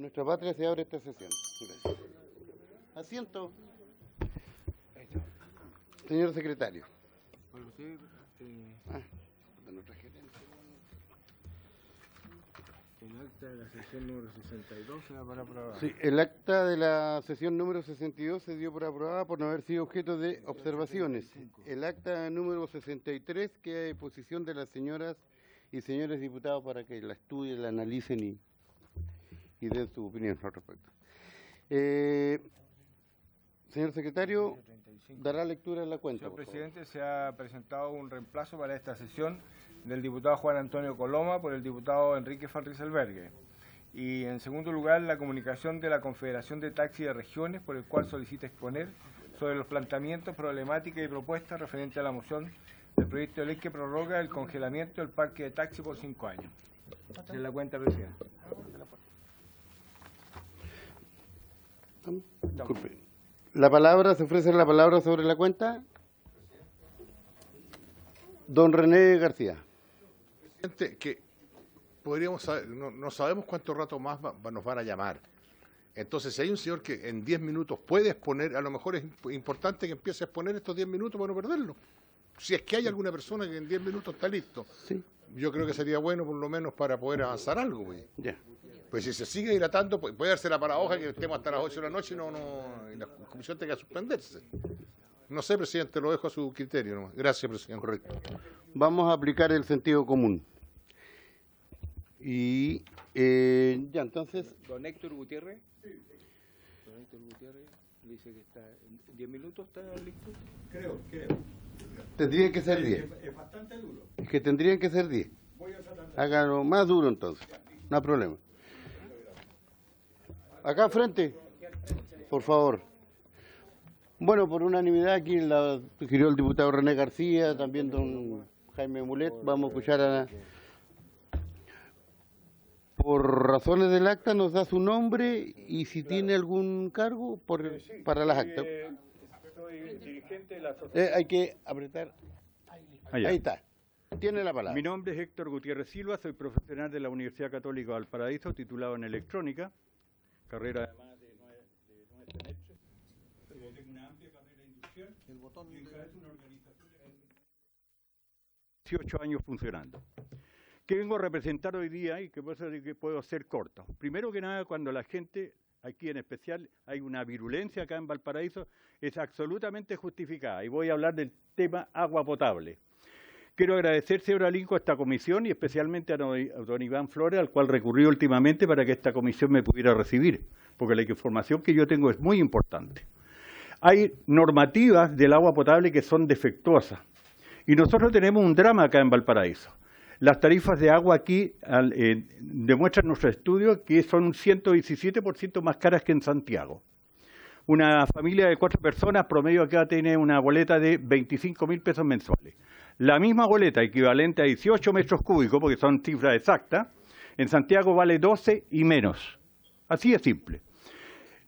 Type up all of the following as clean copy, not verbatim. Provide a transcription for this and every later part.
nuestra patria se abre esta sesión. Gracias. Asiento. Señor secretario. El acta de la sesión número 62 se da para aprobar. Sí, el acta de la sesión número 62 se dio por aprobada por no haber sido objeto de observaciones. El acta número 63 queda a disposición de las señoras y señores diputados para que la estudien, la analicen y den su opinión al respecto. Señor secretario, dará lectura de la cuenta. Señor presidente, se ha presentado un reemplazo para esta sesión del diputado Juan Antonio Coloma por el diputado Enrique Van Rieselberghe. Y en segundo lugar, la comunicación de la Confederación de Taxis de Regiones, por el cual solicita exponer sobre los planteamientos, problemáticas y propuestas referentes a la moción del proyecto de ley que prorroga el congelamiento del parque de taxi por 5 años. Se la cuenta, presidente. Disculpe. La palabra, se ofrece la palabra sobre la cuenta. Don René García. Presidente, que podríamos saber, no sabemos cuánto rato más nos van a llamar. Entonces, si hay un señor que en 10 minutos puede exponer, a lo mejor es importante que empiece a exponer estos 10 minutos para no perderlo. Si es que hay alguna persona que en 10 minutos está listo. Sí. Yo creo que sería bueno por lo menos para poder avanzar algo. Ya. Pues si se sigue dilatando, puede darse la paradoja que estemos hasta las 8 de la noche y la comisión tenga que suspenderse. No sé, presidente, lo dejo a su criterio nomás. Gracias, presidente. Correcto. Vamos a aplicar el sentido común. Y ya, entonces... Don Héctor Gutiérrez. Sí. Don Héctor Gutiérrez dice que está en 10 minutos, ¿está listo? Creo. Tendrían que ser 10. Es bastante duro. Es que tendrían que ser 10. Voy a tratar de... Háganlo más duro entonces. No hay problema. Acá frente, por favor. Bueno, por unanimidad aquí la sugirió el diputado René García, también don Jaime Mulet. Vamos a escuchar a... Por razones del acta nos da su nombre y si tiene algún cargo para las actas. Soy dirigente de la sociedad. Hay que apretar. Ahí está. Tiene la palabra. Mi nombre es Héctor Gutiérrez Silva, soy profesional de la Universidad Católica de Valparaíso, titulado en electrónica, carrera además de 9 semestres. Tengo una amplia carrera industrial y encabezo una organización de 18 años funcionando. ¿Qué vengo a representar hoy día y que puedo ser corto? Primero que nada, cuando la gente, aquí en especial, hay una virulencia acá en Valparaíso, es absolutamente justificada. Y voy a hablar del tema agua potable. Quiero agradecer, señor Alinco, a esta comisión y especialmente a don Iván Flores, al cual recurrí últimamente para que esta comisión me pudiera recibir, porque la información que yo tengo es muy importante. Hay normativas del agua potable que son defectuosas y nosotros tenemos un drama acá en Valparaíso. Las tarifas de agua aquí demuestran nuestro estudio que son un 117% más caras que en Santiago. Una familia de 4 personas promedio acá tiene una boleta de 25.000 pesos mensuales. La misma boleta, equivalente a 18 metros cúbicos, porque son cifras exactas, en Santiago vale 12 y menos. Así de simple.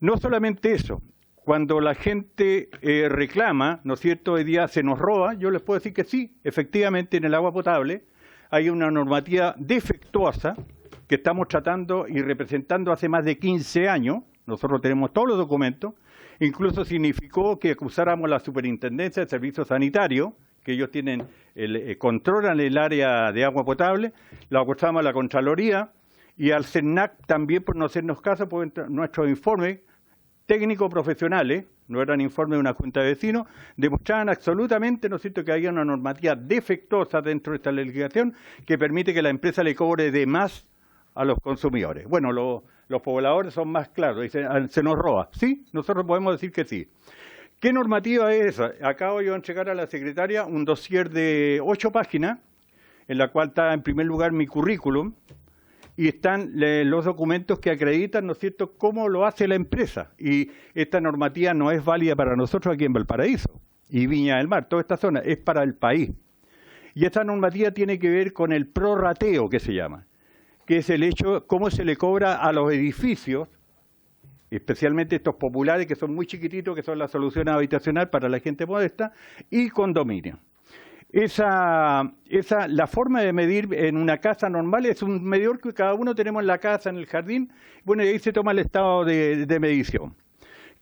No solamente eso, cuando la gente reclama, ¿no es cierto?, hoy día se nos roba, yo les puedo decir que sí, efectivamente en el agua potable hay una normativa defectuosa que estamos tratando y representando hace más de 15 años, nosotros tenemos todos los documentos, incluso significó que acusáramos la Superintendencia de Servicios Sanitarios, que ellos controlan el área de agua potable, la acusamos a la Contraloría y al CERNAC también por no hacernos caso, porque nuestros informes técnicos profesionales, no eran informes de una junta de vecinos, demostraban absolutamente, ¿no es cierto?, que había una normativa defectuosa dentro de esta legislación que permite que la empresa le cobre de más a los consumidores. Bueno, los pobladores son más claros, dicen, se nos roba. Sí, nosotros podemos decir que sí. ¿Qué normativa es esa? Acabo yo de entregar a la secretaria un dossier de 8 páginas, en la cual está en primer lugar mi currículum, y están los documentos que acreditan, ¿no es cierto?, cómo lo hace la empresa. Y esta normativa no es válida para nosotros aquí en Valparaíso y Viña del Mar, toda esta zona, es para el país. Y esta normativa tiene que ver con el prorrateo, que se llama, que es el hecho, cómo se le cobra a los edificios, especialmente estos populares que son muy chiquititos, que son la solución habitacional para la gente modesta, y condominios. la forma de medir en una casa normal es un medidor que cada uno tenemos en la casa, en el jardín, bueno, y ahí se toma el estado de medición.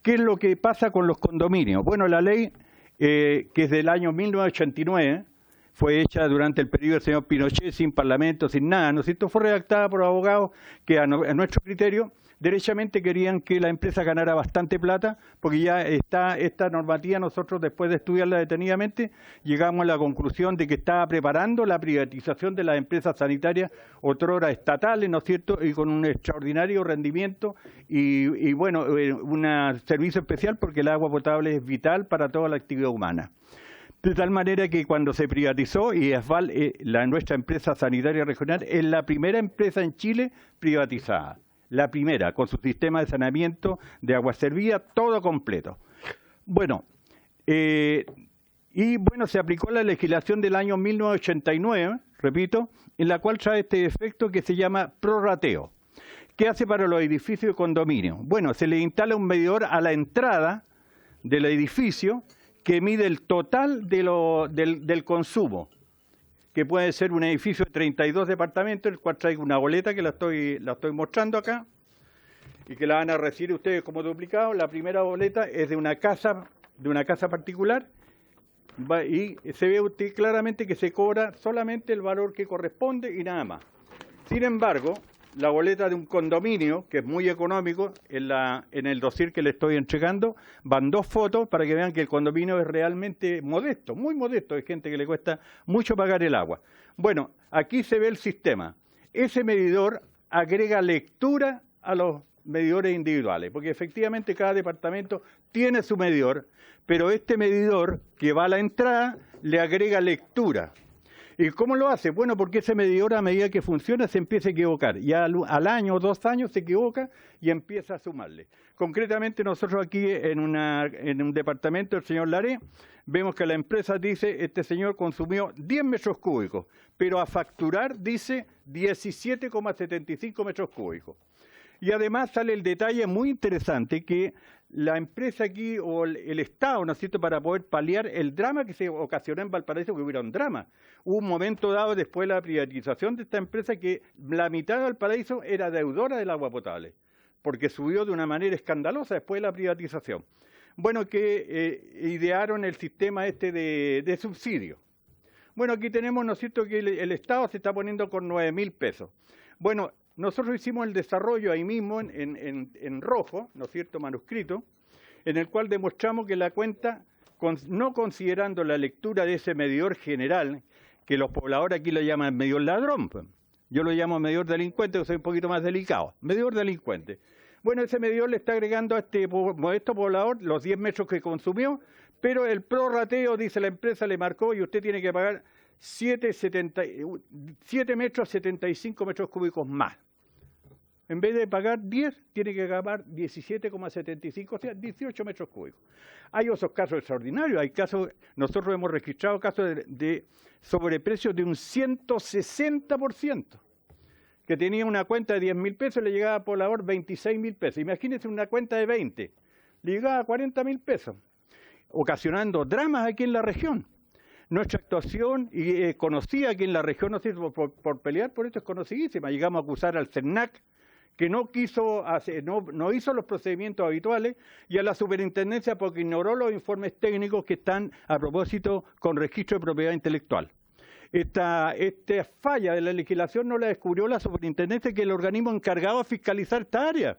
¿Qué es lo que pasa con los condominios? Bueno, la ley, que es del año 1989, fue hecha durante el periodo del señor Pinochet, sin parlamento, sin nada, ¿no es cierto? Fue redactada por abogados que a nuestro criterio derechamente querían que la empresa ganara bastante plata, porque ya está esta normativa, nosotros después de estudiarla detenidamente, llegamos a la conclusión de que estaba preparando la privatización de las empresas sanitarias, otrora estatales, ¿no es cierto?, y con un extraordinario rendimiento y bueno, un servicio especial porque el agua potable es vital para toda la actividad humana. De tal manera que cuando se privatizó, y Asval, nuestra empresa sanitaria regional, es la primera empresa en Chile privatizada. La primera, con su sistema de saneamiento, de agua servida, todo completo. Bueno, se aplicó la legislación del año 1989, repito, en la cual trae este efecto que se llama prorrateo. ¿Qué hace para los edificios de condominio? Bueno, se le instala un medidor a la entrada del edificio que mide el total del consumo, que puede ser un edificio de 32 departamentos, el cual traigo una boleta que la estoy mostrando acá, y que la van a recibir ustedes como duplicado. La primera boleta es de una casa particular, y se ve usted claramente que se cobra solamente el valor que corresponde y nada más. Sin embargo, la boleta de un condominio, que es muy económico, en el dossier que le estoy entregando, van 2 fotos para que vean que el condominio es realmente modesto, muy modesto, hay gente que le cuesta mucho pagar el agua. Bueno, aquí se ve el sistema. Ese medidor agrega lectura a los medidores individuales, porque efectivamente cada departamento tiene su medidor, pero este medidor que va a la entrada le agrega lectura. ¿Y cómo lo hace? Bueno, porque ese medidor, a medida que funciona, se empieza a equivocar. Ya al año o 2 años se equivoca y empieza a sumarle. Concretamente, nosotros aquí en un departamento del señor Laré, vemos que la empresa dice, este señor consumió 10 metros cúbicos, pero a facturar dice 17,75 metros cúbicos. Y además sale el detalle muy interesante que la empresa aquí, o el Estado, ¿no es cierto?, para poder paliar el drama que se ocasionó en Valparaíso, que hubiera un drama. Hubo un momento dado después de la privatización de esta empresa que la mitad de Valparaíso era deudora del agua potable, porque subió de una manera escandalosa después de la privatización. Bueno, que idearon el sistema de subsidio. Bueno, aquí tenemos, ¿no es cierto?, que el Estado se está poniendo con 9.000 pesos. Bueno, nosotros hicimos el desarrollo ahí mismo en rojo, ¿no es cierto?, manuscrito, en el cual demostramos que la cuenta, no considerando la lectura de ese medidor general, que los pobladores aquí lo llaman medidor ladrón, yo lo llamo medidor delincuente, que soy un poquito más delicado, medidor delincuente. Bueno, ese medidor le está agregando a este modesto poblador los 10 metros que consumió, pero el prorrateo, dice la empresa, le marcó y usted tiene que pagar 7 metros 75 metros cúbicos más. En vez de pagar 10, tiene que pagar 17,75, o sea, 18 metros cúbicos. Hay otros casos extraordinarios, nosotros hemos registrado casos de sobreprecios de un 160%, que tenía una cuenta de 10.000 pesos, le llegaba a poblador 26.000 pesos. Imagínense una cuenta de 20, le llegaba a 40.000 pesos, ocasionando dramas aquí en la región. Nuestra actuación, y conocida aquí en la región, no sé, por pelear por esto es conocidísima, llegamos a acusar al CERNAC, que no hizo los procedimientos habituales, y a la superintendencia porque ignoró los informes técnicos que están a propósito con registro de propiedad intelectual. Esta falla de la legislación no la descubrió la superintendencia, que es el organismo encargado de fiscalizar esta área,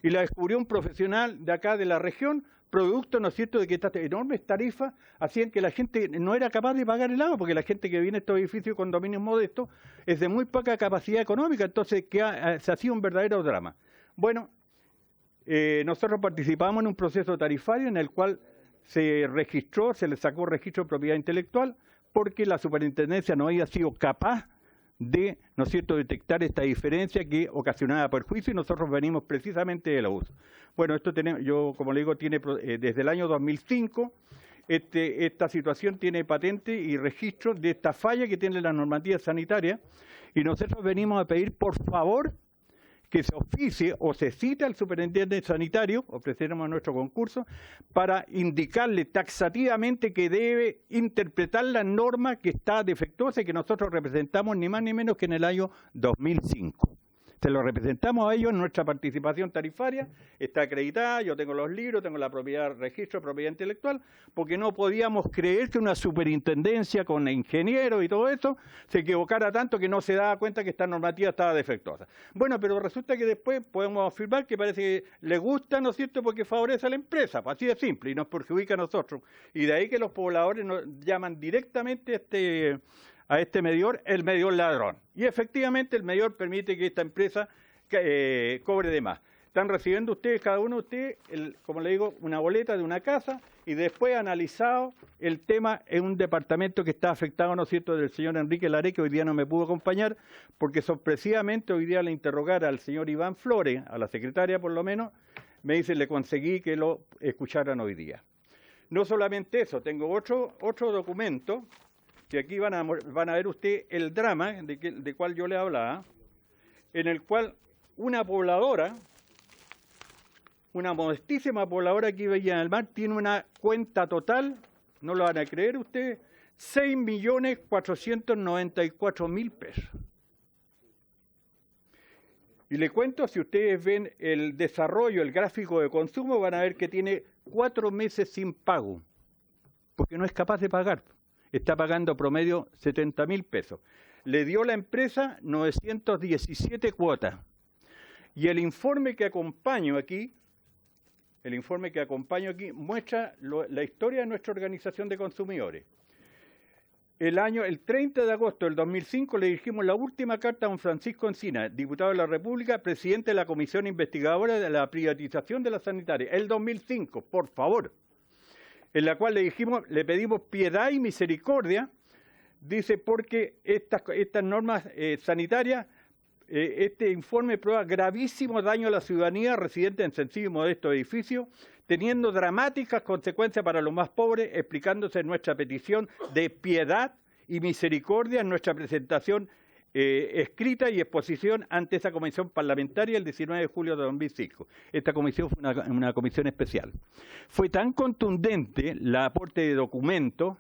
y la descubrió un profesional de acá de la región, producto, ¿no es cierto?, de que estas enormes tarifas hacían que la gente no era capaz de pagar el agua, porque la gente que viene a estos edificios y condominios modestos es de muy poca capacidad económica, entonces se hacía un verdadero drama. Bueno, nosotros participamos en un proceso tarifario en el cual se le sacó registro de propiedad intelectual, porque la superintendencia no había sido capaz de, ¿no es cierto?, detectar esta diferencia que ocasionaba perjuicio, y nosotros venimos precisamente del abuso. Bueno, esto yo, como le digo, tiene desde el año 2005, esta situación tiene patente y registro de esta falla que tiene la normativa sanitaria, y nosotros venimos a pedir, por favor, que se oficie o se cite al superintendente sanitario, ofreceremos nuestro concurso, para indicarle taxativamente que debe interpretar la norma que está defectuosa y que nosotros representamos ni más ni menos que en el año 2005. Se lo representamos a ellos en nuestra participación tarifaria, está acreditada, yo tengo los libros, tengo la propiedad, registro de propiedad intelectual, porque no podíamos creer que una superintendencia con ingenieros y todo eso se equivocara tanto que no se daba cuenta que esta normativa estaba defectuosa. Bueno, pero resulta que después podemos afirmar que parece que le gusta, ¿no es cierto?, porque favorece a la empresa, así de simple, y nos perjudica a nosotros. Y de ahí que los pobladores nos llaman directamente a este medidor el medidor ladrón. Y efectivamente el medidor permite que esta empresa cobre de más. Están recibiendo ustedes, cada uno de ustedes, como le digo, una boleta de una casa y después analizado el tema en un departamento que está afectado, ¿no es cierto?, del señor Enrique Laré, que hoy día no me pudo acompañar, porque sorpresivamente hoy día le interrogara al señor Iván Flores, a la secretaria por lo menos, me dice, le conseguí que lo escucharan hoy día. No solamente eso, tengo otro documento, que aquí van a ver usted el drama de cual yo le hablaba, en el cual una pobladora, una modestísima pobladora aquí de Villa del Mar, tiene una cuenta total, no lo van a creer ustedes, 6.494.000 pesos. Y le cuento, si ustedes ven el desarrollo, el gráfico de consumo, van a ver que tiene 4 meses sin pago, porque no es capaz de pagar. Está pagando promedio 70.000 pesos. Le dio la empresa 917 cuotas. Y el informe que acompaño aquí, muestra la historia de nuestra organización de consumidores. El 30 de agosto del 2005 le dirigimos la última carta a don Francisco Encina, diputado de la República, presidente de la Comisión Investigadora de la Privatización de la Sanitaria. El 2005, por favor. En la cual le pedimos piedad y misericordia, dice, porque estas normas sanitarias, este informe prueba gravísimo daño a la ciudadanía residente en sencillo y modesto edificio, teniendo dramáticas consecuencias para los más pobres, explicándose nuestra petición de piedad y misericordia en nuestra presentación escrita y exposición ante esa comisión parlamentaria el 19 de julio de 2005. Esta comisión fue una comisión especial. Fue tan contundente el aporte de documentos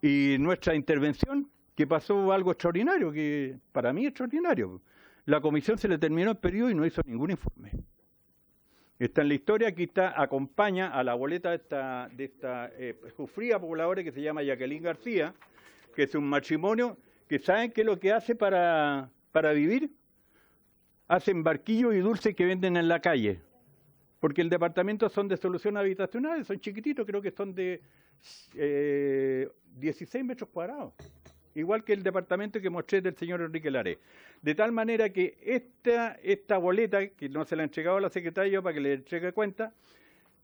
y nuestra intervención que pasó algo extraordinario, que para mí es extraordinario. La comisión se le terminó el periodo y no hizo ningún informe. Está en la historia, aquí está, acompaña a la boleta de esta sufrida pobladora que se llama Jacqueline García, que es un matrimonio que ¿saben qué es lo que hace para vivir? Hacen barquillos y dulces que venden en la calle. Porque el departamento son de solución habitacional, son chiquititos, creo que son de 16 metros cuadrados. Igual que el departamento que mostré del señor Enrique Laré. De tal manera que esta boleta, que no se la he entregado a la secretaria para que le entregue cuenta,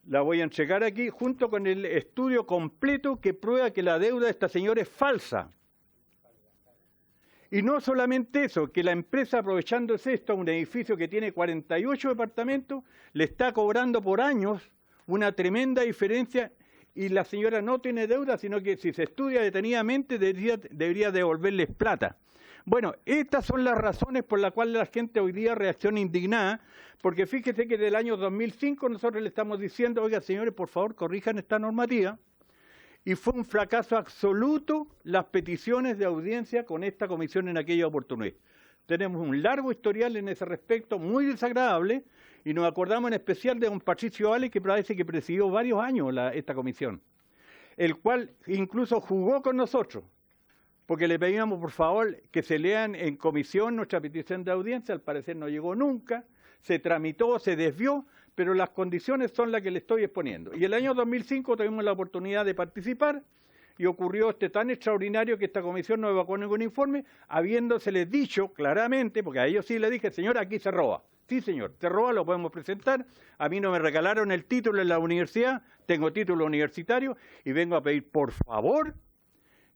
la voy a entregar aquí junto con el estudio completo que prueba que la deuda de esta señora es falsa. Y no solamente eso, que la empresa, aprovechándose esto, un edificio que tiene 48 departamentos, le está cobrando por años una tremenda diferencia y la señora no tiene deuda, sino que si se estudia detenidamente debería devolverles plata. Bueno, estas son las razones por las cuales la gente hoy día reacciona indignada, porque fíjese que desde el año 2005 nosotros le estamos diciendo, oiga señores, por favor corrijan esta normativa, y fue un fracaso absoluto las peticiones de audiencia con esta comisión en aquella oportunidad. Tenemos un largo historial en ese respecto, muy desagradable, y nos acordamos en especial de don Patricio Ale, que parece que presidió varios años esta comisión, el cual incluso jugó con nosotros, porque le pedíamos por favor que se lean en comisión nuestra petición de audiencia, al parecer no llegó nunca, se tramitó, se desvió, pero las condiciones son las que le estoy exponiendo. Y el año 2005 tuvimos la oportunidad de participar y ocurrió tan extraordinario que esta comisión no evacuó ningún informe, habiéndoseles dicho claramente, porque a ellos sí le dije, señor, aquí se roba. Sí, señor, se roba, lo podemos presentar. A mí no me regalaron el título en la universidad, tengo título universitario y vengo a pedir, por favor,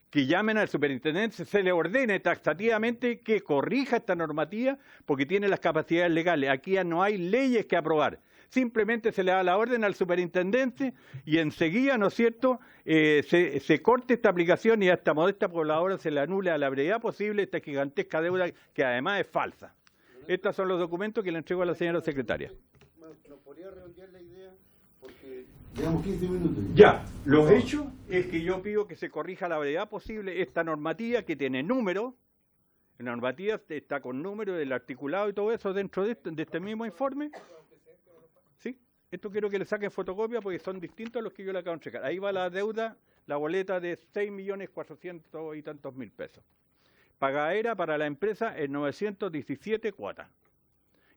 que llamen al superintendente, se le ordene taxativamente que corrija esta normativa porque tiene las capacidades legales. Aquí ya no hay leyes que aprobar. Simplemente se le da la orden al superintendente y enseguida, ¿no es cierto?, se corte esta aplicación y a esta modesta pobladora se le anula a la brevedad posible esta gigantesca deuda que además es falsa. Estos son los documentos que le entrego a la señora secretaria. ¿Nos podría redondear la idea? Porque llevamos 15 minutos. Ya, los hechos es que yo pido que se corrija a la brevedad posible esta normativa que tiene número. La normativa está con número del articulado y todo eso dentro de este mismo informe. ¿Sí? Esto quiero que le saquen fotocopia porque son distintos a los que yo le acabo de entregar. Ahí va la deuda, la boleta de 6.400.000 y tantos mil pesos. Pagadera para la empresa en 917 cuotas.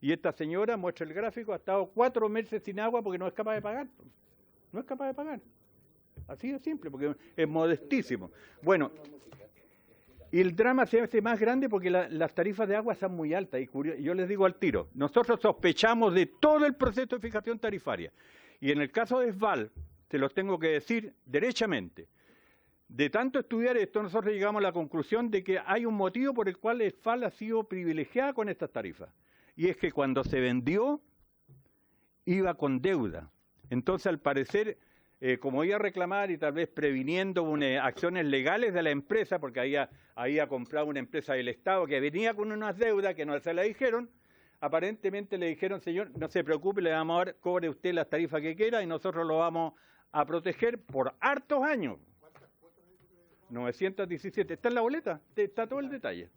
Y esta señora, muestra el gráfico, ha estado 4 meses sin agua porque no es capaz de pagar. No es capaz de pagar. Así de simple, porque es modestísimo. Bueno, y el drama se hace más grande porque las tarifas de agua están muy altas. Y yo les digo al tiro, nosotros sospechamos de todo el proceso de fijación tarifaria. Y en el caso de ESVAL, se los tengo que decir derechamente, de tanto estudiar esto, nosotros llegamos a la conclusión de que hay un motivo por el cual ESVAL ha sido privilegiada con estas tarifas. Y es que cuando se vendió, iba con deuda. Entonces, al parecer, como iba a reclamar y tal vez previniendo acciones legales de la empresa, porque había comprado una empresa del Estado que venía con unas deudas que no se la dijeron, aparentemente le dijeron, señor, no se preocupe, le vamos a dar, cobre usted las tarifas que quiera y nosotros lo vamos a proteger por hartos años. 917, está en la boleta, está todo el detalle.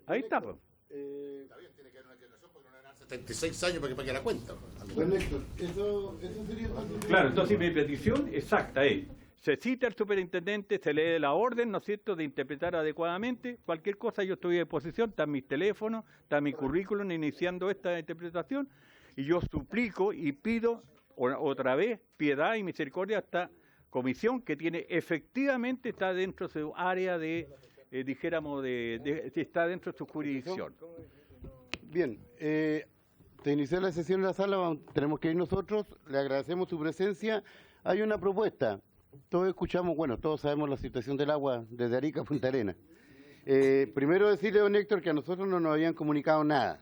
Ahí está, pues. Está bien, tiene que haber una declaración porque no eran 76 años para que pague la cuenta. Bueno, Héctor, eso sería entonces... Claro, entonces mi petición exacta es, se cita al superintendente, se lee la orden, ¿no es cierto?, de interpretar adecuadamente, cualquier cosa yo estoy a disposición, está mis teléfonos, está mi currículum iniciando esta interpretación, y yo suplico y pido otra vez piedad y misericordia a esta comisión que tiene efectivamente, está dentro de su área de... dijéramos, está dentro de su jurisdicción. Bien, se inició la sesión en la sala, tenemos que ir nosotros, le agradecemos su presencia. Hay una propuesta, todos escuchamos, bueno, todos sabemos la situación del agua desde Arica a Punta Arenas. Primero decirle, don Héctor, que a nosotros no nos habían comunicado nada,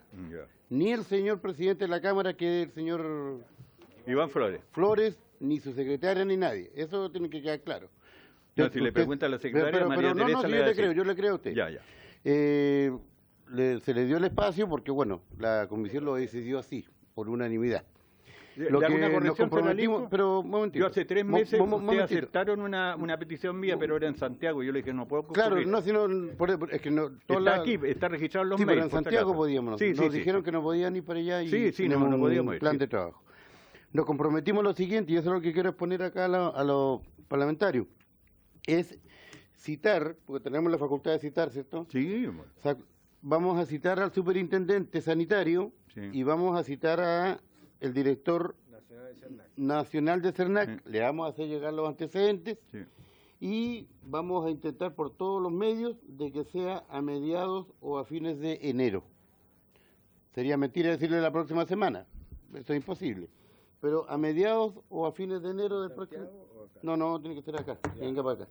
ni el señor presidente de la Cámara, que es el señor Iván Flores, ni su secretaria, ni nadie, eso tiene que quedar claro. No, si le pregunta a la secretaria, María Teresa le va a decir. Yo le creo a usted. Ya. Se le dio el espacio porque, bueno, la comisión lo decidió así, por unanimidad. Lo que nos comprometimos, pero un momentito. Yo hace 3 meses ustedes aceptaron una petición mía, pero era en Santiago. Yo le dije, no puedo concurrir. Claro, no, sino, es que no... Está aquí, está registrado en los sí, mails. Pero en Santiago podíamos. Nos dijeron que no podían ir para allá y no podíamos ir. Plan de trabajo. Nos comprometimos lo siguiente, y eso es lo que quiero exponer acá a los parlamentarios, es citar, porque tenemos la facultad de citar, ¿cierto? Sí. O sea, vamos a citar al superintendente sanitario y vamos a citar a el director nacional de CERNAC. Le vamos a hacer llegar los antecedentes y vamos a intentar por todos los medios de que sea a mediados o a fines de enero. Sería mentira decirle la próxima semana, eso es imposible. Pero a mediados o a fines de enero del próximo... No, tiene que ser acá, venga para acá.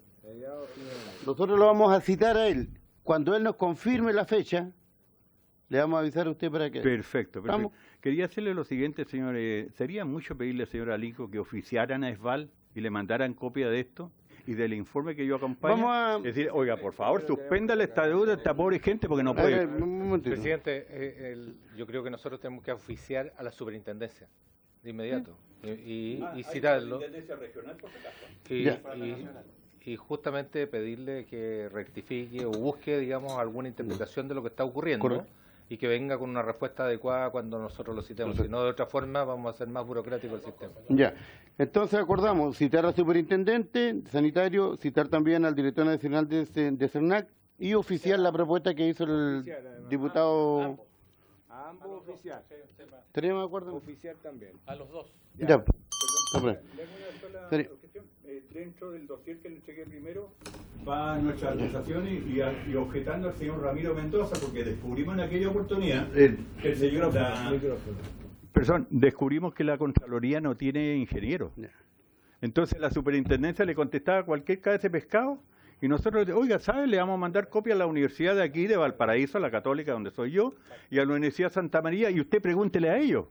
Nosotros lo vamos a citar a él. Cuando él nos confirme la fecha, le vamos a avisar a usted para que... Perfecto. Quería hacerle lo siguiente, señor. ¿Sería mucho pedirle al señor Alico que oficiaran a ESVAL y le mandaran copia de esto y del informe que yo acompaño? Es decir, oiga, por favor, suspéndale esta deuda a esta pobre gente porque no puede... Presidente, yo creo que nosotros tenemos que oficiar a la superintendencia de inmediato y citarlo. Regional, por supuesto. Y justamente pedirle que rectifique o busque, digamos, alguna interpretación de lo que está ocurriendo. Correcto. Y que venga con una respuesta adecuada cuando nosotros lo citemos. Si no, de otra forma vamos a hacer más burocrático el sistema. Ya. Entonces acordamos citar al superintendente sanitario, citar también al director nacional de CERNAC y oficiar la propuesta que hizo el diputado... Ambos oficial. ¿Estaríamos de acuerdo? Oficial también. A los dos. Ya. Dentro del dossier que le entregué primero, va nuestras acusaciones y objetando al señor Ramiro Mendoza, porque descubrimos en aquella oportunidad que el señor... descubrimos que la Contraloría no tiene ingeniero. Entonces la superintendencia le contestaba cualquier cabeza de pescado Y nosotros, oiga, ¿sabe? Le vamos a mandar copia a la universidad de aquí, de Valparaíso, a la Católica, donde soy yo, y a la Universidad Santa María, y usted pregúntele a ellos.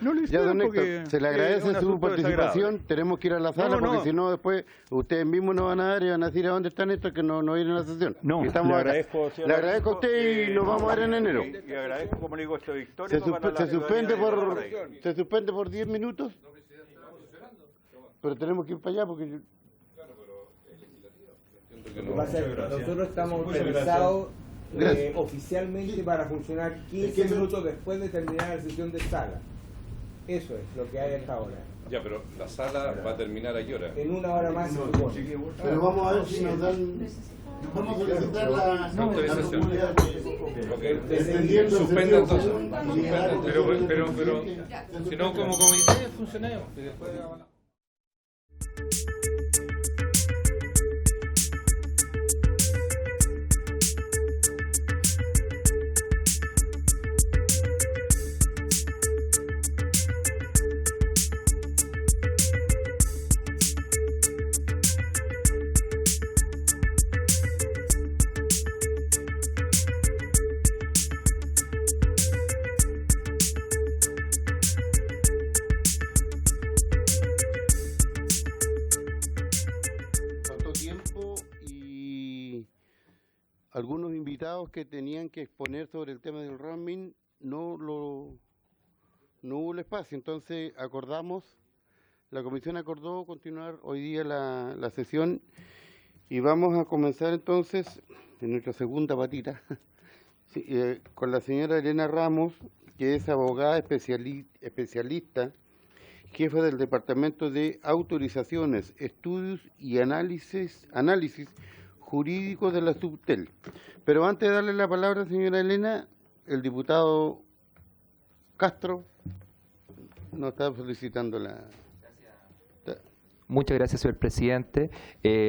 No lo Ya, hicieron don porque Héctor, se le es agradece un su asunto participación. desagradable. Tenemos que ir a la sala No. porque si no después ustedes mismos nos van a dar y van a decir a dónde están estos que no vienen a la sesión. No, Y estamos le acá. agradezco, señor Le agradezco a usted y nos vamos a ver en enero. Y agradezco, como le digo, esto Se, histórico para la se suspende ciudadanía de Valparaíso. se suspende por 10 minutos. Pero tenemos que ir para allá porque Lo que pasa es que nosotros estamos autorizados oficialmente para funcionar 15 minutos después de terminar la sesión de sala. Eso es lo que hay hasta ahora. Ya, pero la sala va a terminar a qué hora. En una hora más se supone. pero vamos a ver si nos dan. Vamos a solicitar la autorización. comunidad Ok, suspenda entonces. Suspenda, pero si no, como comité funcionemos y después hablamos. tiempo y algunos invitados que tenían que exponer sobre el tema del roaming no hubo el espacio, entonces la comisión acordó continuar hoy día la sesión y vamos a comenzar entonces en nuestra segunda patita con la señora Elena Ramos, que es abogada especialista, jefa del Departamento de Autorizaciones, Estudios y Análisis Jurídicos de la Subtel. Pero antes de darle la palabra, señora Elena, el diputado Castro nos está solicitando la... Muchas gracias, señor presidente.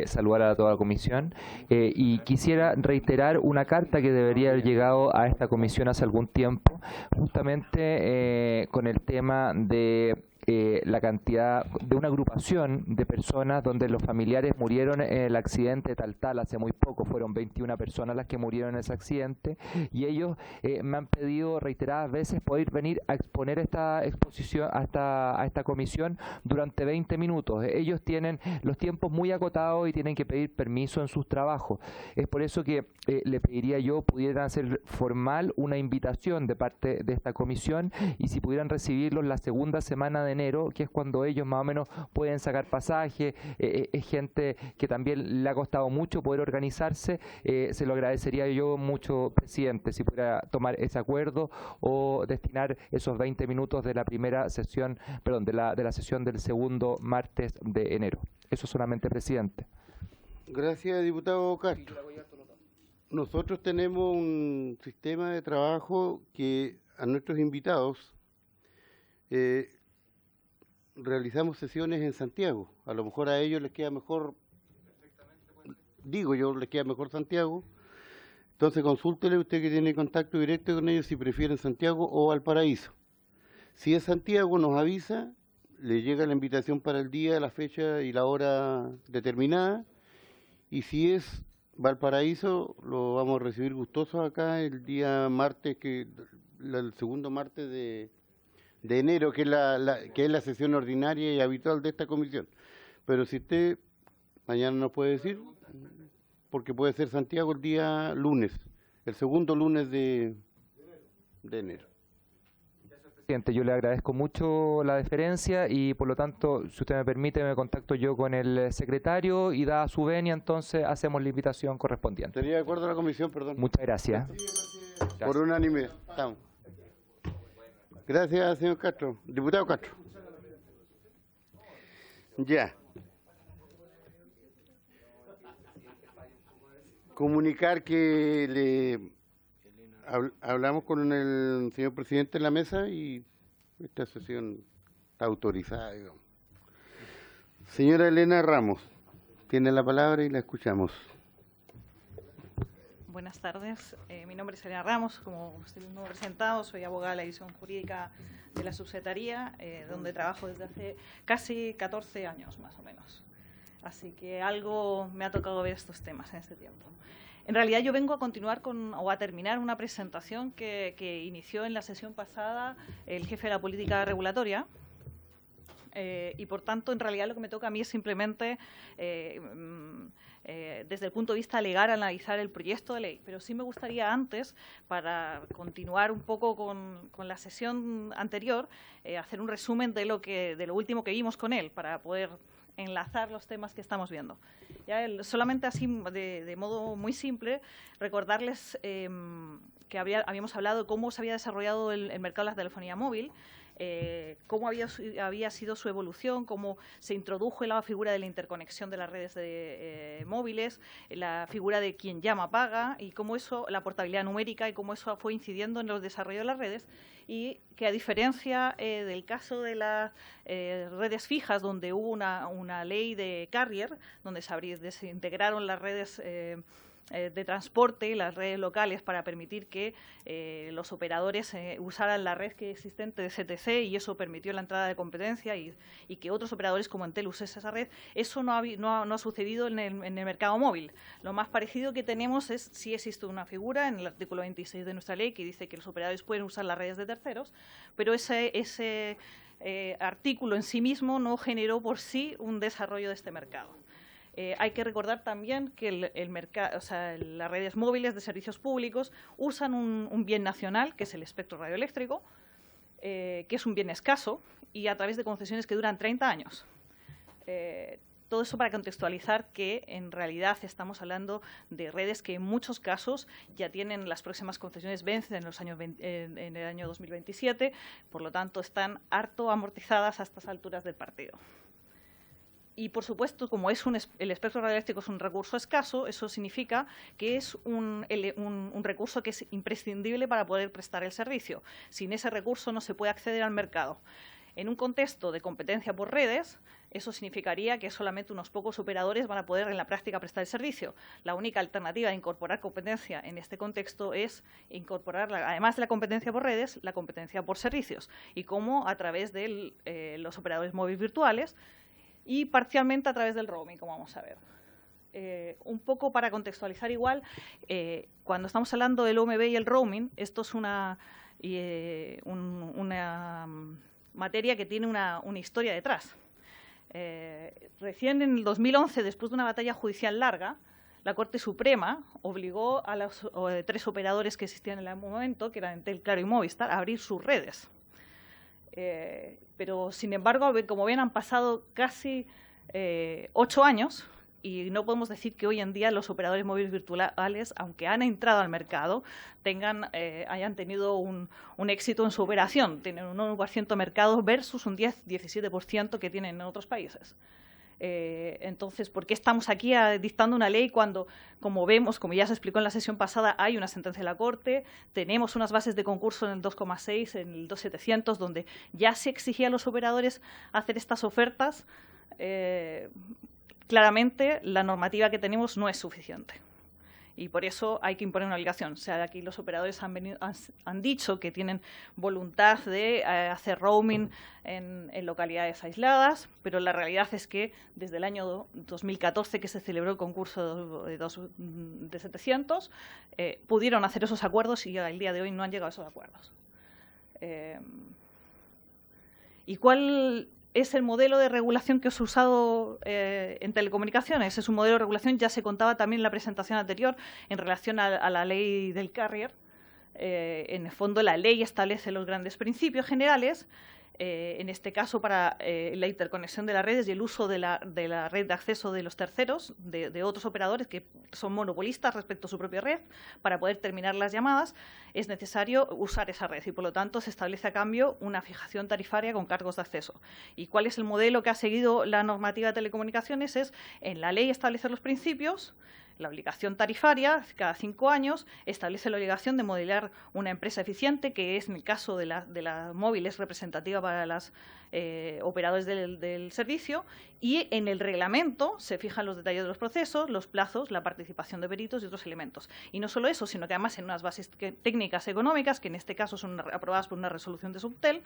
Saludar a toda la comisión. Y quisiera reiterar una carta que debería haber llegado a esta comisión hace algún tiempo, justamente con el tema de la cantidad de una agrupación de personas donde los familiares murieron en el accidente de Taltal hace muy poco. Fueron 21 personas las que murieron en ese accidente y ellos me han pedido reiteradas veces poder venir a exponer esta exposición a esta comisión durante 20 minutos. Ellos tienen los tiempos muy acotados y tienen que pedir permiso en sus trabajos. Es por eso que le pediría yo pudieran hacer formal una invitación de parte de esta comisión y si pudieran recibirlos la segunda semana de enero, que es cuando ellos más o menos pueden sacar pasaje, es gente que también le ha costado mucho poder organizarse, se lo agradecería yo mucho, presidente, si pudiera tomar ese acuerdo o destinar esos 20 minutos de la primera sesión, perdón, de la sesión del segundo martes de enero. Eso solamente, presidente. Gracias, diputado Castro. Nosotros tenemos un sistema de trabajo que a nuestros invitados realizamos sesiones en Santiago. A lo mejor a ellos les queda mejor, les queda mejor Santiago. Entonces consúltele usted que tiene contacto directo con ellos si prefieren Santiago o Valparaíso. Si es Santiago nos avisa, le llega la invitación para el día, la fecha y la hora determinada. Y si es Valparaíso, lo vamos a recibir gustosos acá el día martes, el segundo martes de enero, que es la sesión ordinaria y habitual de esta comisión. Pero si usted mañana nos puede decir, porque puede ser Santiago el día lunes, el segundo lunes de enero. Presidente, yo le agradezco mucho la deferencia y por lo tanto, si usted me permite, me contacto yo con el secretario y da su venia, entonces hacemos la invitación correspondiente. ¿Estaría de acuerdo la comisión? Perdón. Muchas gracias. Por unanimidad. Estamos. Gracias, señor Castro. Diputado Castro. Ya. Comunicar que hablamos con el señor presidente en la mesa y esta sesión está autorizada, digamos. Señora Elena Ramos, tiene la palabra y la escuchamos. Buenas tardes, mi nombre es Elena Ramos, como usted mismo ha presentado, soy abogada de la división jurídica de la subsecretaría, donde trabajo desde hace casi 14 años más o menos. Así que algo me ha tocado ver estos temas en este tiempo. En realidad yo vengo a continuar o a terminar una presentación que inició en la sesión pasada el jefe de la política regulatoria, y por tanto en realidad lo que me toca a mí es simplemente desde el punto de vista legal analizar el proyecto de ley, pero sí me gustaría antes, para continuar un poco con la sesión anterior, hacer un resumen de lo último que vimos con él, para poder enlazar los temas que estamos viendo. Ya solamente así, de modo muy simple, recordarles que habíamos hablado de cómo se había desarrollado el mercado de la telefonía móvil, cómo había sido su evolución, cómo se introdujo la figura de la interconexión de las redes móviles, la figura de quien llama paga, y cómo eso, la portabilidad numérica, y cómo eso fue incidiendo en el desarrollo de las redes, y que a diferencia del caso de las redes fijas, donde hubo una ley de carrier, donde se desintegraron las redes de transporte y las redes locales para permitir que los operadores usaran la red que existente de CTC, y eso permitió la entrada de competencia y que otros operadores como Entel usen esa red. Eso no ha sucedido en el mercado móvil. Lo más parecido que tenemos es, sí existe una figura en el artículo 26 de nuestra ley que dice que los operadores pueden usar las redes de terceros, pero ese artículo en sí mismo no generó por sí un desarrollo de este mercado. Hay que recordar también que el mercado, o sea, las redes móviles de servicios públicos usan un bien nacional, que es el espectro radioeléctrico, que es un bien escaso, y a través de concesiones que duran 30 años. Todo eso para contextualizar que en realidad estamos hablando de redes que en muchos casos ya tienen las próximas concesiones vencen en el año 2027, por lo tanto están harto amortizadas a estas alturas del partido. Y, por supuesto, como el espectro radioeléctrico es un recurso escaso, eso significa que es un recurso que es imprescindible para poder prestar el servicio. Sin ese recurso no se puede acceder al mercado. En un contexto de competencia por redes, eso significaría que solamente unos pocos operadores van a poder en la práctica prestar el servicio. La única alternativa de incorporar competencia en este contexto es incorporar, además de la competencia por redes, la competencia por servicios. Y cómo a través de los operadores móviles virtuales, y parcialmente a través del roaming, como vamos a ver. Un poco para contextualizar igual, cuando estamos hablando del OMB y el roaming, esto es una materia que tiene una historia detrás. Recién en el 2011, después de una batalla judicial larga, la Corte Suprema obligó a los 3 operadores que existían en el momento, que eran Entel, Claro y Movistar, a abrir sus redes. Pero, sin embargo, como ven, han pasado casi 8 años y no podemos decir que hoy en día los operadores móviles virtuales, aunque han entrado al mercado, hayan tenido un éxito en su operación. Tienen un 1% de mercado versus un 10-17% que tienen en otros países. Entonces, ¿por qué estamos aquí dictando una ley cuando, como vemos, como ya se explicó en la sesión pasada, hay una sentencia de la Corte, tenemos unas bases de concurso en el 2,6, en el 2.700, donde ya se exigía a los operadores hacer estas ofertas? Claramente, la normativa que tenemos no es suficiente. Y por eso hay que imponer una obligación. O sea, aquí los operadores han dicho que tienen voluntad de hacer roaming en localidades aisladas, pero la realidad es que desde el año 2014, que se celebró el concurso de 700, pudieron hacer esos acuerdos y al día de hoy no han llegado a esos acuerdos. ¿Y cuál es el modelo de regulación que os he usado en telecomunicaciones? Es un modelo de regulación, ya se contaba también en la presentación anterior en relación a la ley del carrier. En el fondo, la ley establece los grandes principios generales, en este caso para la interconexión de las redes y el uso de la red de acceso de los terceros, de otros operadores que son monopolistas respecto a su propia red. Para poder terminar las llamadas es necesario usar esa red y, por lo tanto, se establece a cambio una fijación tarifaria con cargos de acceso. ¿Y cuál es el modelo que ha seguido la normativa de telecomunicaciones? Es en la ley establecer los principios, La obligación tarifaria, cada 5 años, establece la obligación de modelar una empresa eficiente, que es, en el caso de la móvil, es representativa para los operadores del servicio, y en el reglamento se fijan los detalles de los procesos, los plazos, la participación de peritos y otros elementos. Y no solo eso, sino que además en unas bases técnicas económicas, que en este caso son aprobadas por una resolución de Subtel,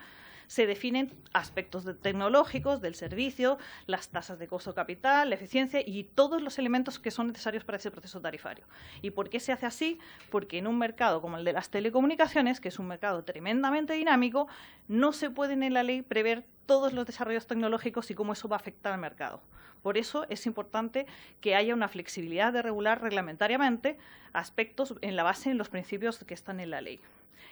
se definen aspectos tecnológicos del servicio, las tasas de costo capital, la eficiencia y todos los elementos que son necesarios para ese proceso tarifario. ¿Y por qué se hace así? Porque en un mercado como el de las telecomunicaciones, que es un mercado tremendamente dinámico, no se pueden en la ley prever todos los desarrollos tecnológicos y cómo eso va a afectar al mercado. Por eso es importante que haya una flexibilidad de regular reglamentariamente aspectos en la base, en los principios que están en la ley.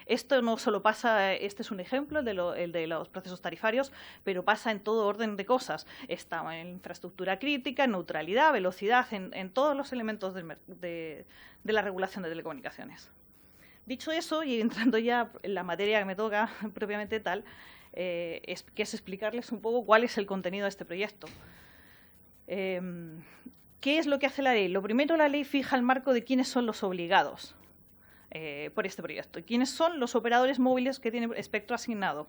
Esto no solo pasa, este es un ejemplo, el de los procesos tarifarios, pero pasa en todo orden de cosas. Está en infraestructura crítica, en neutralidad, velocidad, en todos los elementos de la regulación de telecomunicaciones. Dicho eso, y entrando ya en la materia que me toca propiamente tal, que es explicarles un poco cuál es el contenido de este proyecto. ¿Qué es lo que hace la ley? Lo primero, la ley fija el marco de quiénes son los obligados por este proyecto. ¿Quiénes son los operadores móviles que tienen espectro asignado?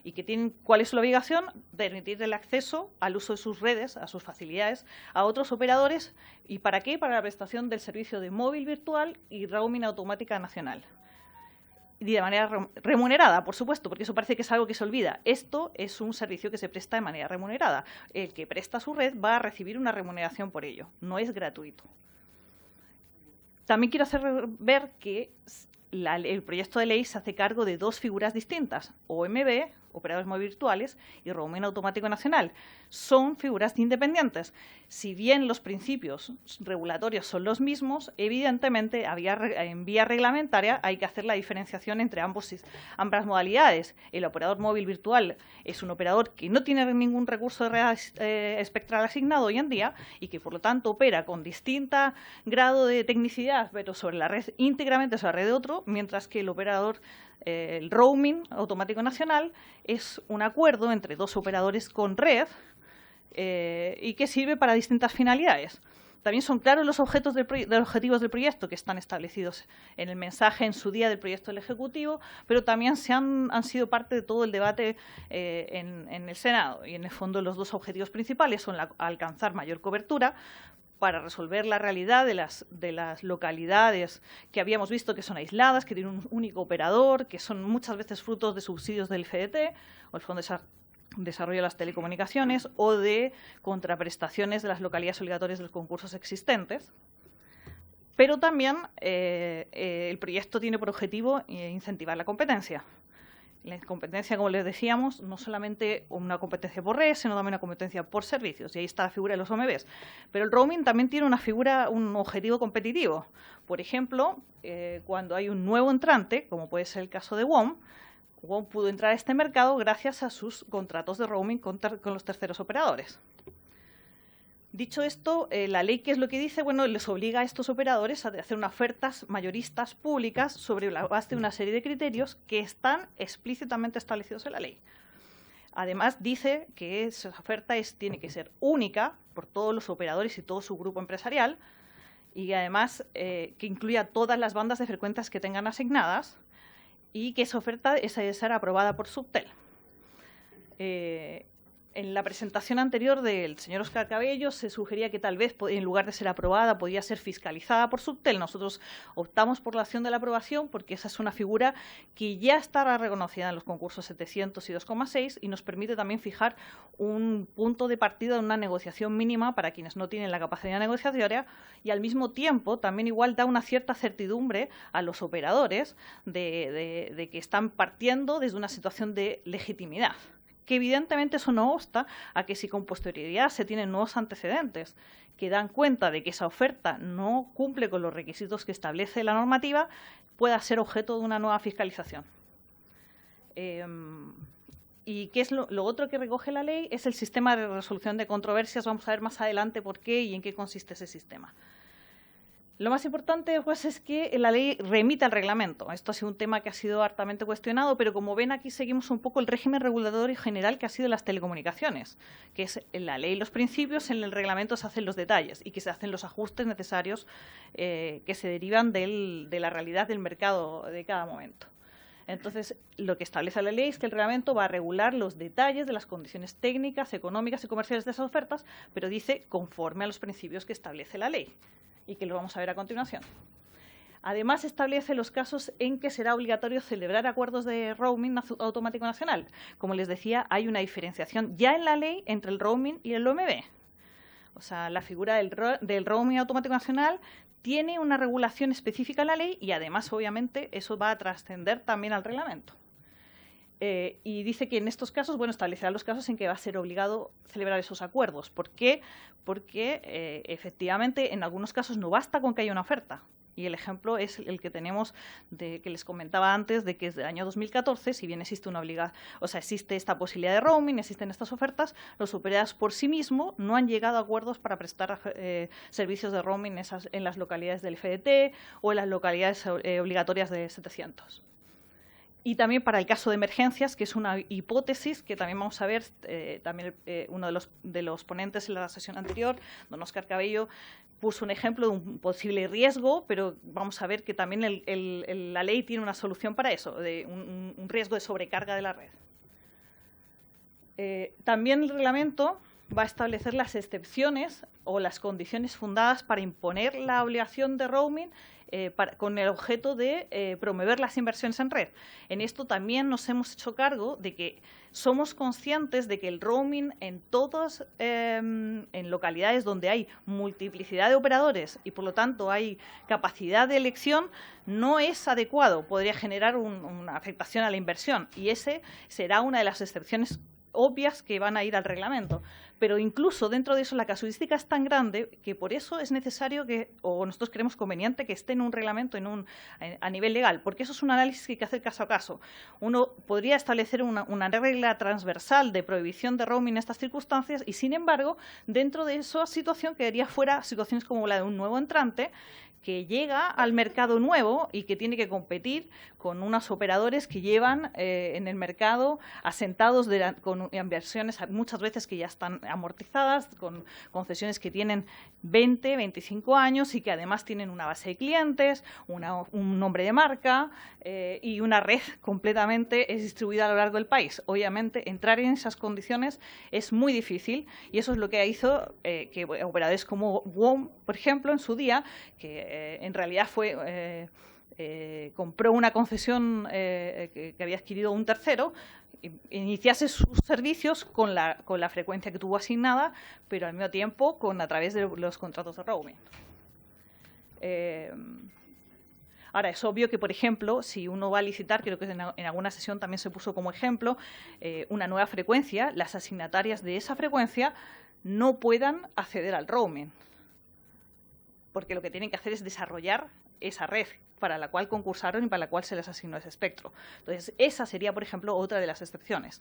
Y que tienen, ¿cuál es su obligación? Permitir el acceso al uso de sus redes, a sus facilidades, a otros operadores. ¿Y para qué? Para la prestación del servicio de móvil virtual y roaming automática nacional. Y de manera remunerada, por supuesto, porque eso parece que es algo que se olvida. Esto es un servicio que se presta de manera remunerada. El que presta su red va a recibir una remuneración por ello. No es gratuito. También quiero hacer ver que el proyecto de ley se hace cargo de 2 figuras distintas, OMB, operadores móviles virtuales, y roaming automático nacional. Son figuras independientes. Si bien los principios regulatorios son los mismos, evidentemente en vía reglamentaria hay que hacer la diferenciación entre ambas modalidades. El operador móvil virtual es un operador que no tiene ningún recurso de red espectral asignado hoy en día y que por lo tanto opera con distinto grado de tecnicidad, pero sobre la red íntegramente sobre la red de otro, mientras que el operador el roaming automático nacional es un acuerdo entre 2 operadores con red y que sirve para distintas finalidades. También son claros los objetivos del proyecto que están establecidos en el mensaje en su día del proyecto del Ejecutivo, pero también han sido parte de todo el debate en el Senado. Y en el fondo los 2 objetivos principales son alcanzar mayor cobertura para resolver la realidad de las localidades que habíamos visto que son aisladas, que tienen un único operador, que son muchas veces frutos de subsidios del FDT o el Fondo de Desarrollo de las Telecomunicaciones o de contraprestaciones de las localidades obligatorias de los concursos existentes. Pero también el proyecto tiene por objetivo incentivar la competencia. La competencia, como les decíamos, no solamente una competencia por red, sino también una competencia por servicios. Y ahí está la figura de los OMBs. Pero el roaming también tiene un objetivo competitivo. Por ejemplo, cuando hay un nuevo entrante, como puede ser el caso de WOM pudo entrar a este mercado gracias a sus contratos de roaming con los terceros operadores. Dicho esto, la ley, ¿qué es lo que dice? Bueno, les obliga a estos operadores a hacer unas ofertas mayoristas públicas sobre la base de una serie de criterios que están explícitamente establecidos en la ley. Además, dice que esa oferta tiene que ser única por todos los operadores y todo su grupo empresarial y además que incluya todas las bandas de frecuencias que tengan asignadas y que esa oferta es de ser aprobada por Subtel. En la presentación anterior del señor Óscar Cabello se sugería que tal vez, en lugar de ser aprobada, podía ser fiscalizada por Subtel. Nosotros optamos por la opción de la aprobación porque esa es una figura que ya estará reconocida en los concursos 700 y 2,6 y nos permite también fijar un punto de partida de una negociación mínima para quienes no tienen la capacidad negociatoria y al mismo tiempo también igual da una cierta certidumbre a los operadores de que están partiendo desde una situación de legitimidad. Que evidentemente eso no obsta a que si con posterioridad se tienen nuevos antecedentes que dan cuenta de que esa oferta no cumple con los requisitos que establece la normativa, pueda ser objeto de una nueva fiscalización. ¿Y qué es lo otro que recoge la ley? Es el sistema de resolución de controversias. Vamos a ver más adelante por qué y en qué consiste ese sistema. Lo más importante, pues, es que la ley remita al reglamento. Esto ha sido un tema que ha sido hartamente cuestionado, pero como ven aquí seguimos un poco el régimen regulatorio general que ha sido las telecomunicaciones, que es en la ley los principios, en el reglamento se hacen los detalles y que se hacen los ajustes necesarios que se derivan de la realidad del mercado de cada momento. Entonces, lo que establece la ley es que el reglamento va a regular los detalles de las condiciones técnicas, económicas y comerciales de esas ofertas, pero dice conforme a los principios que establece la ley, y que lo vamos a ver a continuación. Además, establece los casos en que será obligatorio celebrar acuerdos de roaming automático nacional. Como les decía, hay una diferenciación ya en la ley entre el roaming y el OMB. O sea, la figura del roaming automático nacional tiene una regulación específica en la ley y además, obviamente, eso va a trascender también al reglamento. Y dice que en estos casos, bueno, establecerá los casos en que va a ser obligado celebrar esos acuerdos. ¿Por qué? Porque efectivamente en algunos casos no basta con que haya una oferta. Y el ejemplo es el que tenemos, que les comentaba antes, de que desde el año 2014, si bien existe existe esta posibilidad de roaming, existen estas ofertas, los operadores por sí mismos no han llegado a acuerdos para prestar servicios de roaming en las localidades del FDT o en las localidades obligatorias de 700. Y también para el caso de emergencias, que es una hipótesis que también vamos a ver, uno de los ponentes en la sesión anterior, don Óscar Cabello, puso un ejemplo de un posible riesgo, pero vamos a ver que también la ley tiene una solución para eso, de un riesgo de sobrecarga de la red. También el reglamento va a establecer las excepciones o las condiciones fundadas para imponer la obligación de roaming con el objeto de promover las inversiones en red. En esto también nos hemos hecho cargo de que somos conscientes de que el roaming en localidades donde hay multiplicidad de operadores y por lo tanto hay capacidad de elección no es adecuado, podría generar una afectación a la inversión y ese será una de las excepciones obvias que van a ir al reglamento. Pero incluso dentro de eso la casuística es tan grande que por eso es necesario o nosotros creemos conveniente que esté en un reglamento a nivel legal, porque eso es un análisis que hay que hacer caso a caso. Uno podría establecer una regla transversal de prohibición de roaming en estas circunstancias y, sin embargo, dentro de esa situación quedaría fuera situaciones como la de un nuevo entrante que llega al mercado nuevo y que tiene que competir con unos operadores que llevan en el mercado asentados con inversiones muchas veces que ya están amortizadas, con concesiones que tienen 20, 25 años y que además tienen una base de clientes, un nombre de marca y una red completamente distribuida a lo largo del país. Obviamente, entrar en esas condiciones es muy difícil y eso es lo que hizo que operadores como WOM, por ejemplo, en su día, que en realidad compró una concesión que había adquirido un tercero, iniciase sus servicios con la frecuencia que tuvo asignada, pero al mismo tiempo a través de los contratos de roaming. Ahora, es obvio que, por ejemplo, si uno va a licitar, creo que en alguna sesión también se puso como ejemplo, una nueva frecuencia, las asignatarias de esa frecuencia no puedan acceder al roaming, porque lo que tienen que hacer es desarrollar esa red para la cual concursaron y para la cual se les asignó ese espectro. Entonces, esa sería, por ejemplo, otra de las excepciones.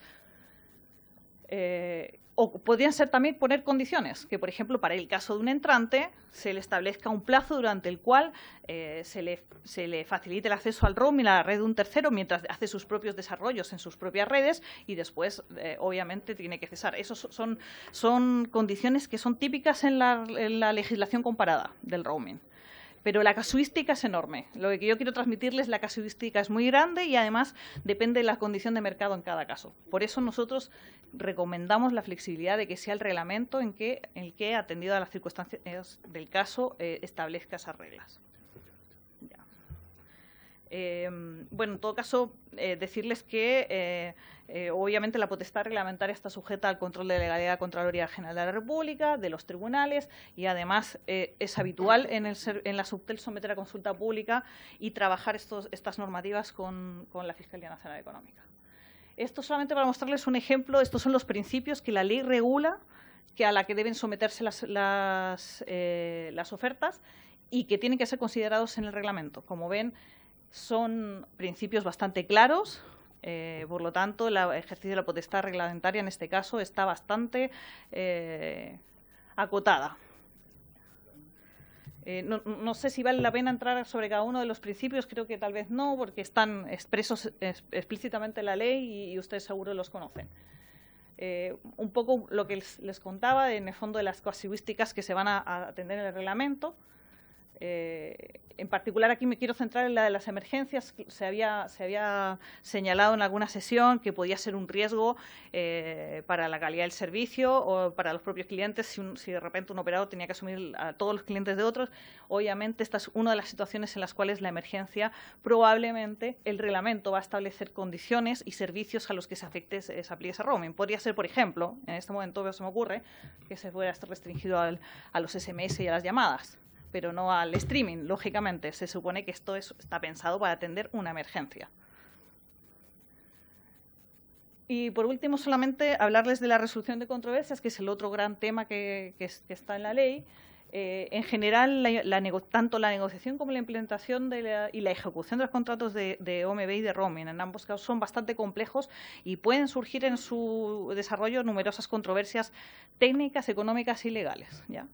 O podrían ser también poner condiciones, que, por ejemplo, para el caso de un entrante se le establezca un plazo durante el cual se le facilite el acceso al roaming a la red de un tercero mientras hace sus propios desarrollos en sus propias redes y después, obviamente, tiene que cesar. Esas son condiciones que son típicas en la legislación comparada del roaming. Pero la casuística es enorme. Lo que yo quiero transmitirles, la casuística es muy grande y además depende de la condición de mercado en cada caso. Por eso nosotros recomendamos la flexibilidad de que sea el reglamento en el que, atendido a las circunstancias del caso, establezca esas reglas. Bueno, en todo caso, decirles que obviamente la potestad reglamentaria está sujeta al control de legalidad de la Contraloría General de la República, de los tribunales y además es habitual en la Subtel someter a consulta pública y trabajar estas normativas con la Fiscalía Nacional Económica. Esto solamente para mostrarles un ejemplo, estos son los principios que la ley regula a la que deben someterse las ofertas y que tienen que ser considerados en el reglamento. Como ven, son principios bastante claros, por lo tanto, el ejercicio de la potestad reglamentaria en este caso está bastante acotada. No sé si vale la pena entrar sobre cada uno de los principios, creo que tal vez no, porque están expresos explícitamente en la ley y ustedes seguro los conocen. Un poco lo que les contaba, en el fondo, de las casuísticas que se van a atender en el reglamento. En particular, aquí me quiero centrar en la de las emergencias. Se había señalado en alguna sesión que podía ser un riesgo para la calidad del servicio o para los propios clientes si de repente un operador tenía que asumir a todos los clientes de otros. Obviamente, esta es una de las situaciones en las cuales la emergencia, probablemente, el reglamento va a establecer condiciones y servicios a los que se aplique ese roaming. Podría ser, por ejemplo, en este momento se me ocurre que se pueda estar restringido a los SMS y a las llamadas, pero no al streaming, lógicamente. Se supone que esto está pensado para atender una emergencia. Y por último, solamente hablarles de la resolución de controversias, que es el otro gran tema que está en la ley. En general, tanto la negociación como la implementación y la ejecución de los contratos de OMB y de roaming, en ambos casos, son bastante complejos y pueden surgir en su desarrollo numerosas controversias técnicas, económicas y legales, ¿ya?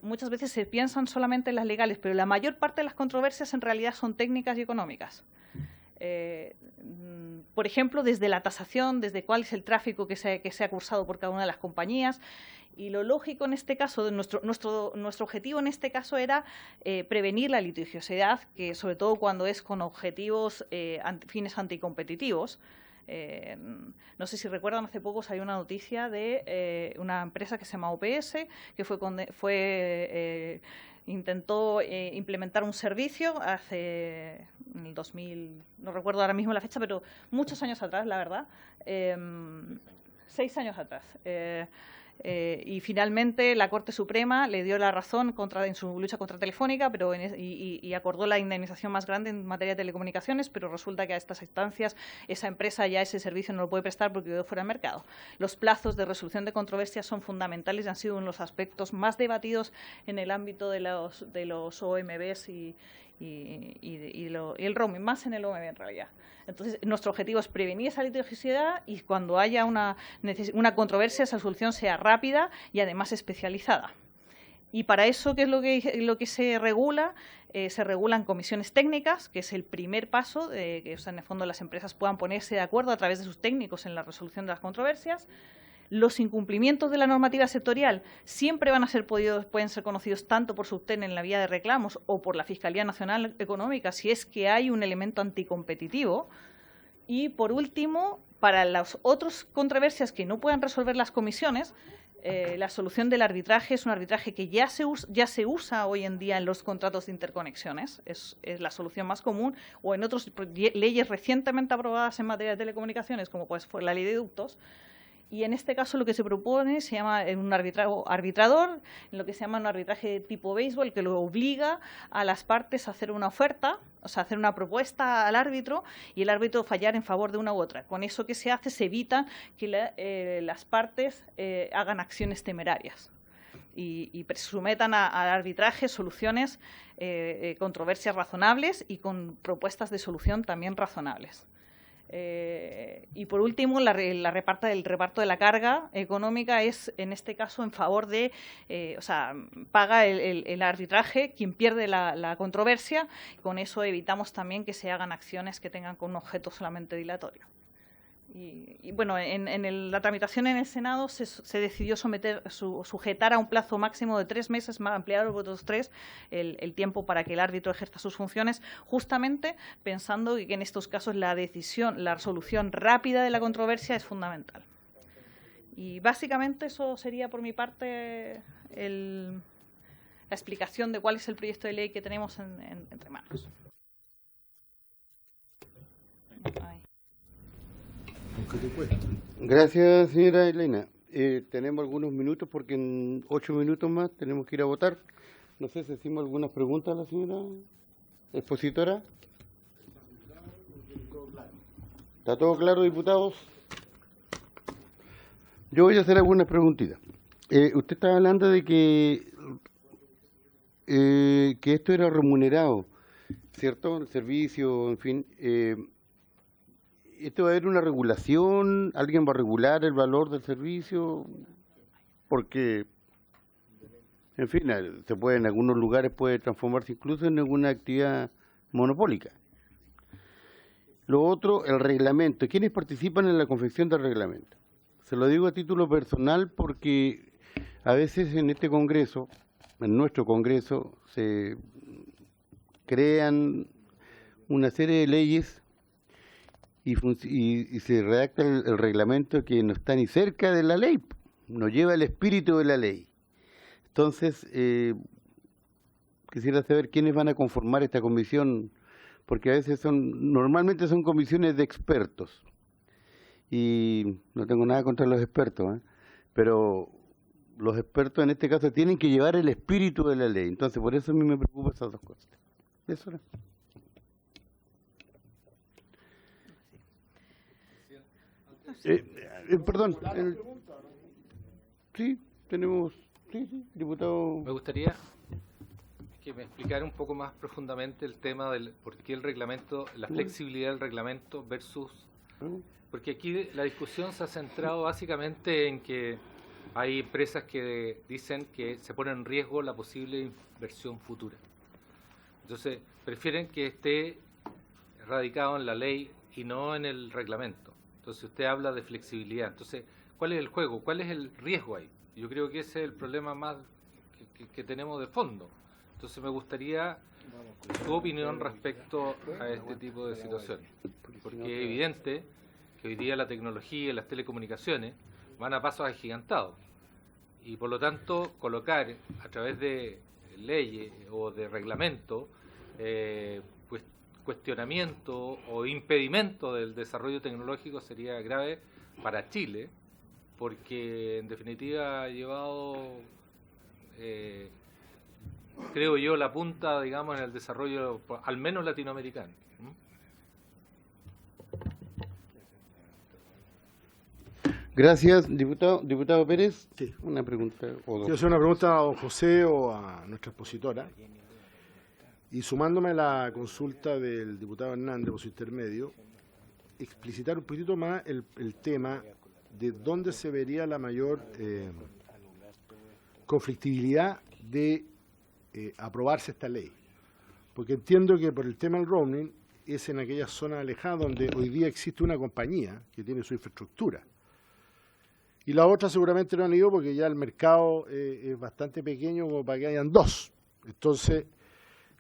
Muchas veces se piensan solamente en las legales, pero la mayor parte de las controversias en realidad son técnicas y económicas. Por ejemplo, desde la tasación, desde cuál es el tráfico que se ha cursado por cada una de las compañías. Y lo lógico en este caso, nuestro objetivo en este caso era prevenir la litigiosidad, que sobre todo cuando es con objetivos, fines anticompetitivos. No sé si recuerdan, hace poco salió una noticia de una empresa que se llama OPS, que intentó implementar un servicio en el 2000, no recuerdo ahora mismo la fecha, pero muchos años atrás, la verdad, 6 años atrás. Y finalmente la Corte Suprema le dio la razón en su lucha contra Telefónica, y acordó la indemnización más grande en materia de telecomunicaciones, pero resulta que a estas instancias esa empresa ya ese servicio no lo puede prestar porque quedó fuera del mercado. Los plazos de resolución de controversias son fundamentales y han sido uno de los aspectos más debatidos en el ámbito de los OMBs y el roaming, más en el OMB en realidad. Entonces, nuestro objetivo es prevenir esa litigiosidad y cuando haya una controversia, esa solución sea rápida y además especializada. Y para eso, ¿qué es lo que se regula? Se regulan comisiones técnicas, que es el primer paso, que en el fondo las empresas puedan ponerse de acuerdo a través de sus técnicos en la resolución de las controversias. Los incumplimientos de la normativa sectorial siempre pueden ser conocidos tanto por Subten en la vía de reclamos o por la Fiscalía Nacional Económica si es que hay un elemento anticompetitivo. Y, por último, para las otras controversias que no puedan resolver las comisiones, la solución del arbitraje es un arbitraje que ya se usa hoy en día en los contratos de interconexiones, es la solución más común, o en otras leyes recientemente aprobadas en materia de telecomunicaciones, como fue la ley de ductos. Y en este caso lo que se propone se llama un arbitrador, en lo que se llama un arbitraje tipo béisbol, que lo obliga a las partes a hacer una oferta, o sea, hacer una propuesta al árbitro y el árbitro fallar en favor de una u otra. Con eso que se hace, se evita que las partes hagan acciones temerarias y sometan al arbitraje soluciones, controversias razonables y con propuestas de solución también razonables. Y por último, el reparto de la carga económica es, en este caso, en favor de, paga el arbitraje quien pierde la controversia. Con eso evitamos también que se hagan acciones que tengan con un objeto solamente dilatorio. Y bueno, en la tramitación en el Senado se decidió sujetar a un plazo máximo de 3 meses, más ampliado por otros 3, el tiempo para que el árbitro ejerza sus funciones, justamente pensando que en estos casos la resolución rápida de la controversia es fundamental. Y básicamente eso sería por mi parte la explicación de cuál es el proyecto de ley que tenemos entre manos. Ahí. Gracias, señora Elena. Tenemos algunos minutos porque en 8 minutos más tenemos que ir a votar. No sé si hicimos algunas preguntas a la señora expositora. ¿Está todo claro, diputados? Yo voy a hacer algunas preguntitas. Usted estaba hablando de que esto era remunerado, ¿cierto? El servicio, en fin. ¿Esto va a haber una regulación? ¿Alguien va a regular el valor del servicio? Porque En fin, se puede, en algunos lugares puede transformarse incluso en alguna actividad monopólica. Lo otro, el reglamento. ¿Quiénes participan en la confección del reglamento? Se lo digo a título personal porque a veces en este Congreso, en nuestro Congreso, se crean una serie de leyes y se redacta el reglamento que no está ni cerca de la ley, no lleva el espíritu de la ley. Entonces, quisiera saber quiénes van a conformar esta comisión, porque a veces normalmente son comisiones de expertos, y no tengo nada contra los expertos, pero los expertos en este caso tienen que llevar el espíritu de la ley. Entonces, por eso a mí me preocupan esas dos cosas. Eso era. Perdón. Sí, tenemos... Sí, diputado. Me gustaría que me explicara un poco más profundamente el tema del por qué el reglamento, la flexibilidad del reglamento versus... Porque aquí la discusión se ha centrado básicamente en que hay empresas que dicen que se pone en riesgo la posible inversión futura. Entonces, prefieren que esté radicado en la ley y no en el reglamento. Entonces, usted habla de flexibilidad. Entonces, ¿cuál es el juego? ¿Cuál es el riesgo ahí? Yo creo que ese es el problema más que tenemos de fondo. Entonces me gustaría tu opinión respecto a este tipo de situaciones. Porque es evidente que hoy día la tecnología y las telecomunicaciones van a pasos agigantados. Y por lo tanto, colocar a través de leyes o de reglamentos pues, cuestionamiento o impedimento del desarrollo tecnológico sería grave para Chile, porque en definitiva ha llevado, creo yo, la punta, digamos, en el desarrollo, al menos latinoamericano. Gracias, diputado. Diputado Pérez, sí. Una pregunta. Quiero hacer una pregunta a don José o a nuestra expositora. Y sumándome a la consulta del diputado Hernández por su intermedio, explicitar un poquito más el tema de dónde se vería la mayor conflictibilidad de aprobarse esta ley. Porque entiendo que por el tema del roaming es en aquellas zonas alejadas donde hoy día existe una compañía que tiene su infraestructura. Y la otra seguramente no han ido porque ya el mercado es bastante pequeño como para que hayan dos. Entonces,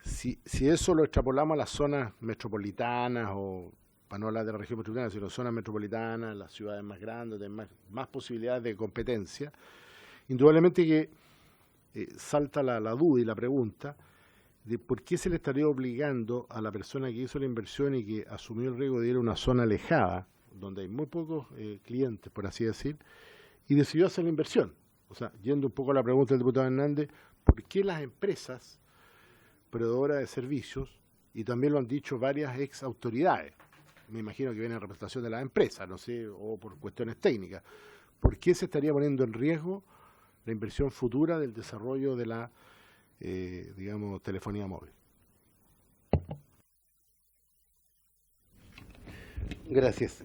si eso lo extrapolamos a las zonas metropolitanas o para no hablar de la región metropolitana, sino zonas metropolitanas, las ciudades más grandes, de más posibilidades de competencia, indudablemente que salta la duda y la pregunta de por qué se le estaría obligando a la persona que hizo la inversión y que asumió el riesgo de ir a una zona alejada, donde hay muy pocos clientes, por así decir, y decidió hacer la inversión. O sea, yendo un poco a la pregunta del diputado Hernández, ¿por qué las empresas proveedoras de servicios, y también lo han dicho varias ex autoridades, me imagino que viene en representación de las empresas, no sé, o por cuestiones técnicas, ¿por qué se estaría poniendo en riesgo la inversión futura del desarrollo de la, digamos, telefonía móvil? Gracias.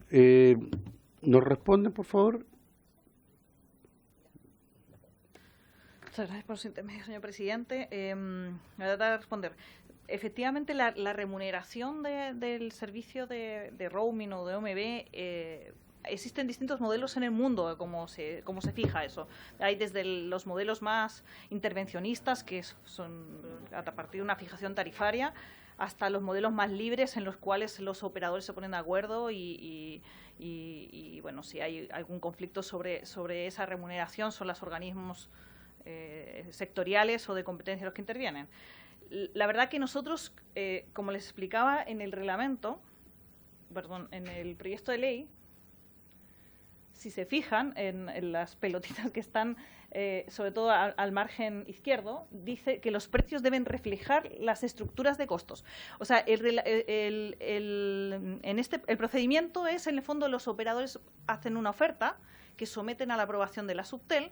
¿Nos responden, por favor? Muchas gracias por su intermedio, señor presidente. Voy a tratar de responder. Efectivamente, la remuneración del servicio de roaming o de OMB, existen distintos modelos en el mundo, cómo se fija eso. Hay desde los modelos más intervencionistas, que son a partir de una fijación tarifaria, hasta los modelos más libres en los cuales los operadores se ponen de acuerdo y bueno, si hay algún conflicto sobre esa remuneración, son los organismos sectoriales o de competencia los que intervienen. La verdad que nosotros, como les explicaba en el reglamento, en el proyecto de ley, si se fijan en las pelotitas que están, sobre todo al margen izquierdo, dice que los precios deben reflejar las estructuras de costos. O sea, el procedimiento es, en el fondo, los operadores hacen una oferta que someten a la aprobación de la Subtel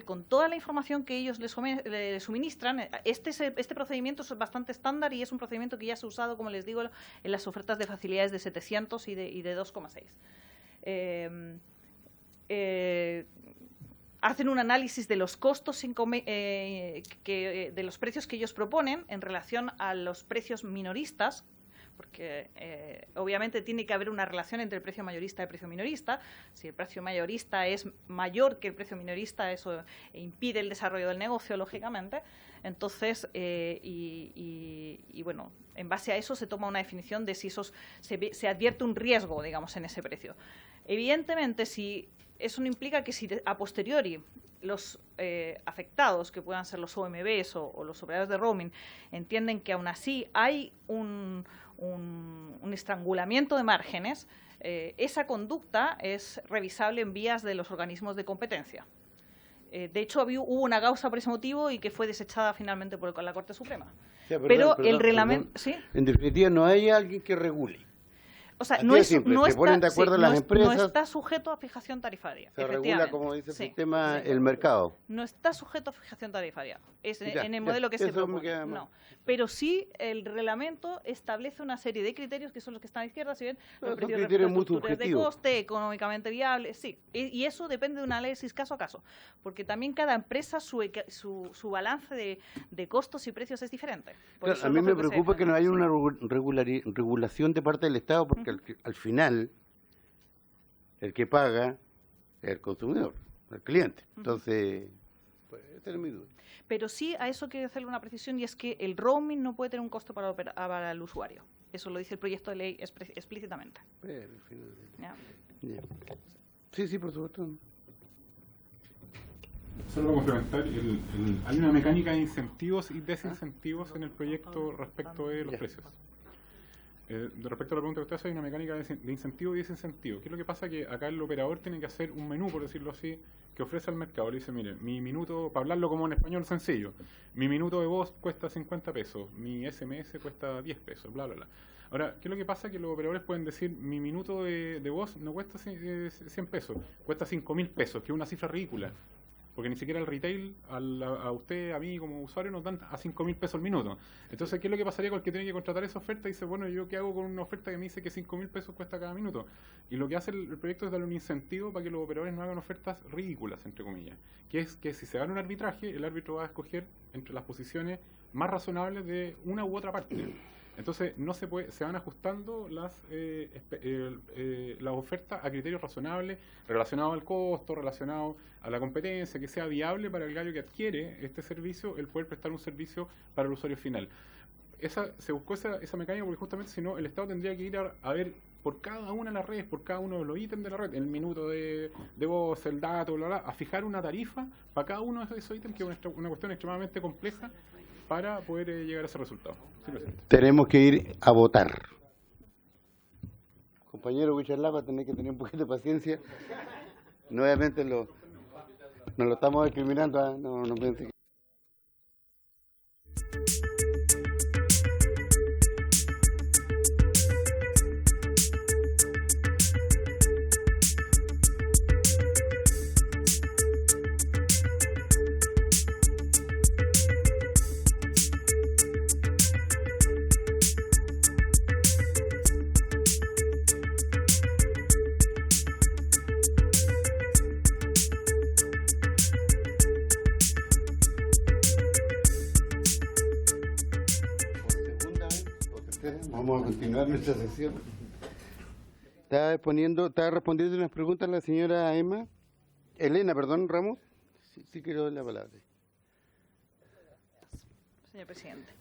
con toda la información que ellos le suministran. Este procedimiento es bastante estándar y es un procedimiento que ya se ha usado, como les digo, en las ofertas de facilidades de 700 y de 2,6. hacen un análisis de los costos de los precios que ellos proponen en relación a los precios minoristas, porque obviamente tiene que haber una relación entre el precio mayorista y el precio minorista. Si el precio mayorista es mayor que el precio minorista, eso impide el desarrollo del negocio, lógicamente. Entonces, bueno, en base a eso se toma una definición de si se advierte un riesgo, digamos, en ese precio. Evidentemente, si eso no implica que si a posteriori los afectados, que puedan ser los OMBs o los operadores de roaming, entienden que aún así hay un estrangulamiento de márgenes, esa conducta es revisable en vías de los organismos de competencia. De hecho, hubo una causa por ese motivo y que fue desechada finalmente por la Corte Suprema. O sea, pero el reglamento... ¿sí? En definitiva, no hay alguien que regule. O sea, Así no, de es, simple, no, se está, ponen de acuerdo sí, las no, empresas. no está sujeto a fijación tarifaria. Se regula, como dice el sí, sistema, sí. el mercado. No está sujeto a fijación tarifaria. Es Ya, en el ya, modelo que se eso me propone. queda más. No. Pero sí, el reglamento establece una serie de criterios que son los que están a la izquierda, si ven, Son los precios criterios muy infraestructuras de subjetivos. coste, económicamente viable, sí. Y eso depende de un análisis caso a caso, porque también cada empresa su balance de costos y precios es diferente. Por Claro, eso a mí los me que se preocupa que no haya dejan. una regulación de parte del Estado, porque al final el que paga es el consumidor, el cliente. Entonces, pues, esa es mi duda. Pero sí, a eso quiero hacerle una precisión, y es que el roaming no puede tener un costo para el usuario. Eso lo dice el proyecto de ley explícitamente. Pero, al final, ¿Ya? ya. Sí, sí, por supuesto. Solo para complementar, hay una mecánica de incentivos y desincentivos en el proyecto respecto de los precios. Respecto a la pregunta que usted hace, hay una mecánica de incentivo y desincentivo. ¿Qué es lo que pasa? Que acá el operador tiene que hacer un menú, por decirlo así, que ofrece al mercado. Le dice, mire, mi minuto, para hablarlo como en español sencillo, mi minuto de voz cuesta 50 pesos, mi SMS cuesta 10 pesos, bla, bla, bla. Ahora, ¿qué es lo que pasa? Que los operadores pueden decir, mi minuto de voz no cuesta 100 pesos, cuesta 5.000 pesos, que es una cifra ridícula. Porque ni siquiera el retail, a usted, a mí como usuario, nos dan a 5.000 pesos al minuto. Entonces, ¿qué es lo que pasaría con el que tiene que contratar esa oferta? Y dice, bueno, ¿yo qué hago con una oferta que me dice que 5.000 pesos cuesta cada minuto? Y lo que hace el proyecto es darle un incentivo para que los operadores no hagan ofertas ridículas, entre comillas. Que es que si se gana un arbitraje, el árbitro va a escoger entre las posiciones más razonables de una u otra parte. Entonces, no se van ajustando las ofertas a criterios razonables, relacionados al costo, relacionados a la competencia, que sea viable para el gallo que adquiere este servicio, el poder prestar un servicio para el usuario final. Se buscó esa mecánica porque justamente si no, el Estado tendría que ir a ver por cada una de las redes, por cada uno de los ítems de la red, el minuto de voz, el dato, bla, bla, a fijar una tarifa para cada uno de esos ítems, que es una cuestión extremadamente compleja para poder llegar a ese resultado. Sí, tenemos que ir a votar. Compañero Huichalá, tener que tener un poquito de paciencia. Nuevamente nos lo estamos discriminando, no piense que... Vamos a continuar nuestra sesión. Estaba respondiendo unas preguntas a la señora Elena Ramos. Sí quiero dar la palabra. Señor presidente,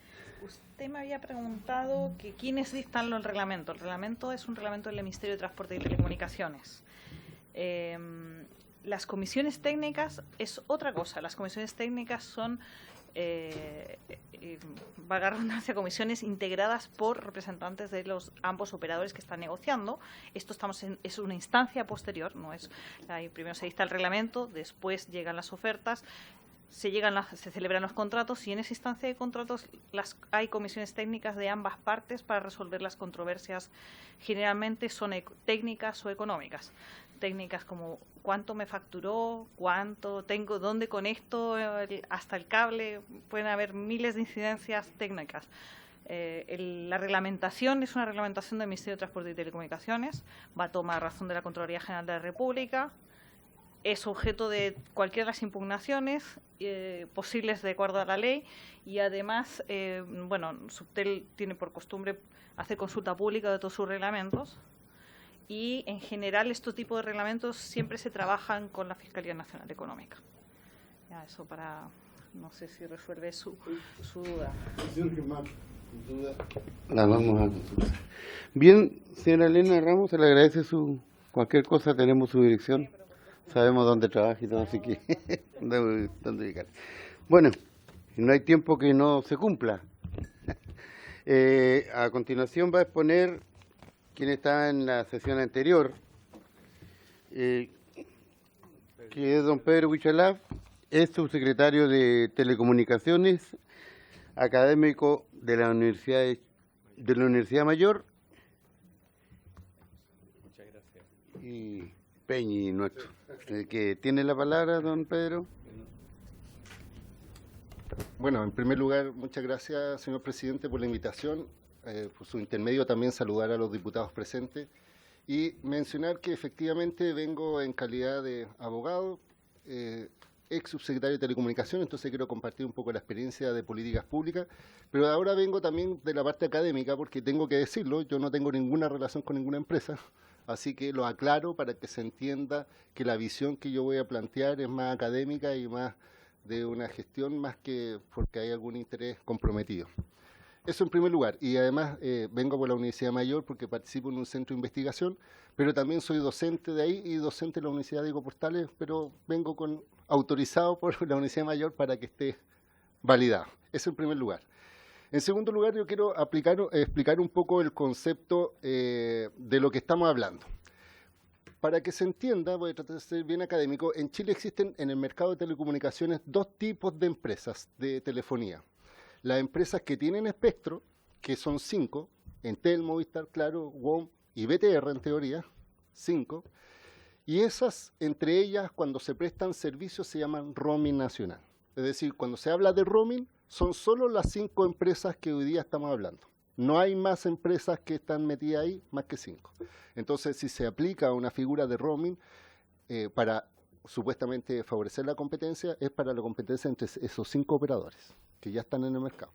usted me había preguntado que quiénes dictan el reglamento. El reglamento es un reglamento del Ministerio de Transporte y Telecomunicaciones. Las comisiones técnicas es otra cosa. Las comisiones técnicas son valga la redundancia, comisiones integradas por representantes de los ambos operadores que están negociando. Esto es una instancia posterior, no es primero se dicta el reglamento, después llegan las ofertas, se celebran los contratos, y en esa instancia de contratos hay comisiones técnicas de ambas partes para resolver las controversias. Generalmente son técnicas o económicas. Técnicas como cuánto me facturó, cuánto tengo, dónde conecto hasta el cable. Pueden haber miles de incidencias técnicas. La reglamentación es una reglamentación del Ministerio de Transporte y Telecomunicaciones, va a tomar razón de la Contraloría General de la República, es objeto de cualquiera de las impugnaciones posibles de acuerdo a la ley, y además, bueno, Subtel tiene por costumbre hacer consulta pública de todos sus reglamentos, y en general estos tipos de reglamentos siempre se trabajan con la Fiscalía Nacional Económica. Ya, eso para, no sé si resuelve su duda. La vamos a consultar. Bien, señora Elena Ramos, se le agradece cualquier cosa, tenemos su dirección, sabemos dónde trabaja y todo, así que dónde llegar. Bueno, no hay tiempo que no se cumpla. A continuación va a exponer quien está en la sesión anterior, que es don Pedro Huichalaf, es subsecretario de Telecomunicaciones, académico de la Universidad Mayor. Muchas gracias. Y Peñi, nuestro. Que tiene la palabra, don Pedro. Bueno, en primer lugar, muchas gracias, señor presidente, por la invitación. Por su intermedio también saludar a los diputados presentes y mencionar que efectivamente vengo en calidad de abogado, ex subsecretario de Telecomunicaciones, entonces quiero compartir un poco la experiencia de políticas públicas, pero ahora vengo también de la parte académica, porque tengo que decirlo, yo no tengo ninguna relación con ninguna empresa, así que lo aclaro para que se entienda que la visión que yo voy a plantear es más académica y más de una gestión, más que porque hay algún interés comprometido. Eso en primer lugar, y además vengo por la Universidad Mayor porque participo en un centro de investigación, pero también soy docente de ahí y docente de la Universidad Diego Portales, pero vengo autorizado por la Universidad Mayor para que esté validado. Eso en primer lugar. En segundo lugar, yo quiero explicar un poco el concepto de lo que estamos hablando. Para que se entienda, voy a tratar de ser bien académico, en Chile existen en el mercado de telecomunicaciones dos tipos de empresas de telefonía. Las empresas que tienen espectro, que son 5, Entel, Movistar, Claro, WOM y BTR en teoría, 5, y esas, entre ellas, cuando se prestan servicios se llaman roaming nacional. Es decir, cuando se habla de roaming, son solo las 5 empresas que hoy día estamos hablando. No hay más empresas que están metidas ahí, más que 5. Entonces, si se aplica una figura de roaming para supuestamente favorecer la competencia, es para la competencia entre esos 5 operadores que ya están en el mercado.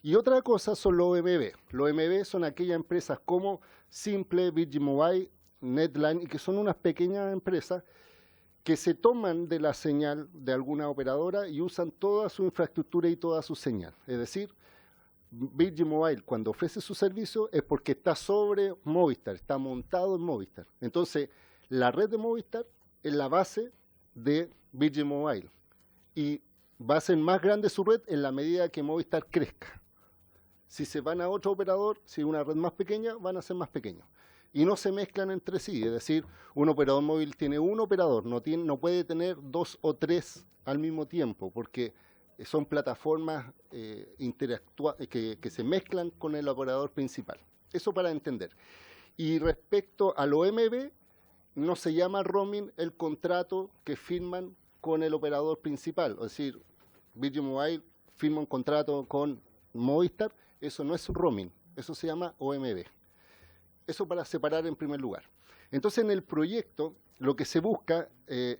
Y otra cosa son los OMB. Los OMB son aquellas empresas como Simple, Virgin Mobile, Netline, y que son unas pequeñas empresas que se toman de la señal de alguna operadora y usan toda su infraestructura y toda su señal. Es decir, Virgin Mobile cuando ofrece su servicio es porque está sobre Movistar, está montado en Movistar. Entonces, la red de Movistar es la base de Virgin Mobile y va a ser más grande su red en la medida que Movistar crezca. Si se van a otro operador, si es una red más pequeña, van a ser más pequeños. Y no se mezclan entre sí, es decir, un operador móvil tiene un operador, no puede tener 2 o 3 al mismo tiempo, porque son plataformas que se mezclan con el operador principal. Eso para entender. Y respecto al OMB, no se llama roaming el contrato que firman con el operador principal, es decir, Virgin Mobile firma un contrato con Movistar, eso no es roaming, eso se llama OMB. Eso para separar en primer lugar. Entonces, en el proyecto, lo que se busca,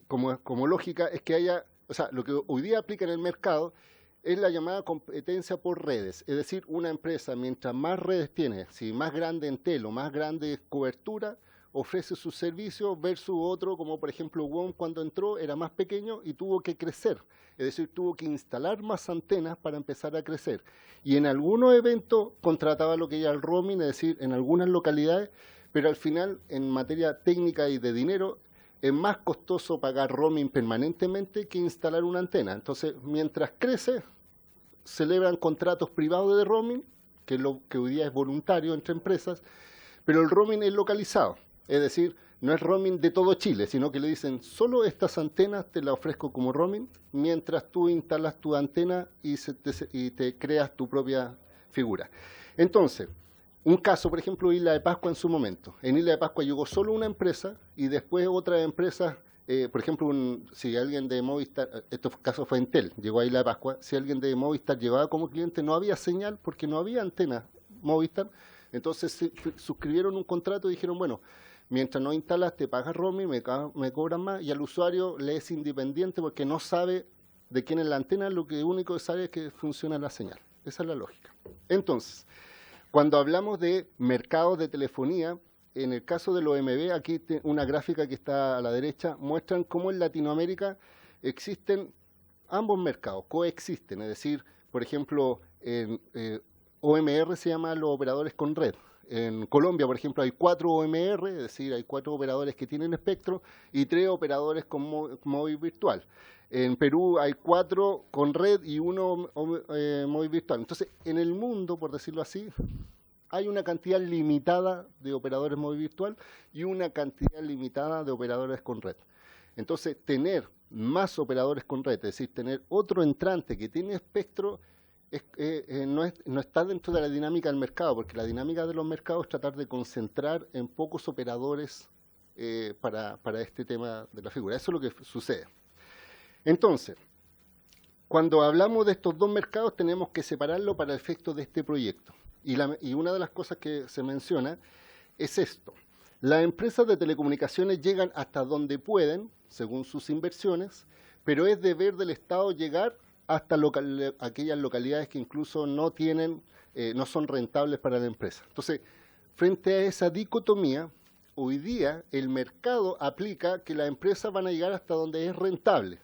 como lógica, es que haya, o sea, lo que hoy día aplica en el mercado es la llamada competencia por redes. Es decir, una empresa, mientras más redes tiene, si más grande Entel o más grande cobertura, ofrece sus servicios versus otro, como por ejemplo WOM cuando entró era más pequeño y tuvo que crecer. Es decir, tuvo que instalar más antenas para empezar a crecer. Y en algunos eventos contrataba lo que era el roaming, es decir, en algunas localidades, pero al final, en materia técnica y de dinero, es más costoso pagar roaming permanentemente que instalar una antena. Entonces, mientras crece, celebran contratos privados de roaming, que hoy día es voluntario entre empresas, pero el roaming es localizado. Es decir, no es roaming de todo Chile, sino que le dicen, solo estas antenas te las ofrezco como roaming, mientras tú instalas tu antena y te creas tu propia figura. Entonces, un caso, por ejemplo, Isla de Pascua en su momento. En Isla de Pascua llegó solo una empresa y después otras empresas, por ejemplo, si alguien de Movistar, este caso fue Entel, llegó a Isla de Pascua, si alguien de Movistar llegaba como cliente, no había señal porque no había antena Movistar, entonces suscribieron un contrato y dijeron, bueno, mientras no instalas te pagas roaming, me cobran más, y al usuario le es independiente porque no sabe de quién es la antena, lo que único que sabe es que funciona la señal. Esa es la lógica. Entonces, cuando hablamos de mercados de telefonía, en el caso de los OMB, aquí una gráfica que está a la derecha, muestran cómo en Latinoamérica existen ambos mercados, coexisten, es decir, por ejemplo, en OMR se llaman los operadores con red. En Colombia, por ejemplo, hay 4 OMR, es decir, hay 4 operadores que tienen espectro y 3 operadores con móvil virtual. En Perú hay 4 con red y 1 móvil virtual. Entonces, en el mundo, por decirlo así, hay una cantidad limitada de operadores móvil virtual y una cantidad limitada de operadores con red. Entonces, tener más operadores con red, es decir, tener otro entrante que tiene espectro, no está dentro de la dinámica del mercado, porque la dinámica de los mercados es tratar de concentrar en pocos operadores para este tema de la figura. Eso es lo que sucede. Entonces, cuando hablamos de estos dos mercados tenemos que separarlo para efectos de este proyecto. Y una de las cosas que se menciona es esto. Las empresas de telecomunicaciones llegan hasta donde pueden, según sus inversiones, pero es deber del Estado llegar hasta aquellas localidades que incluso no son rentables para la empresa. Entonces, frente a esa dicotomía, hoy día el mercado aplica que las empresas van a llegar hasta donde es rentable.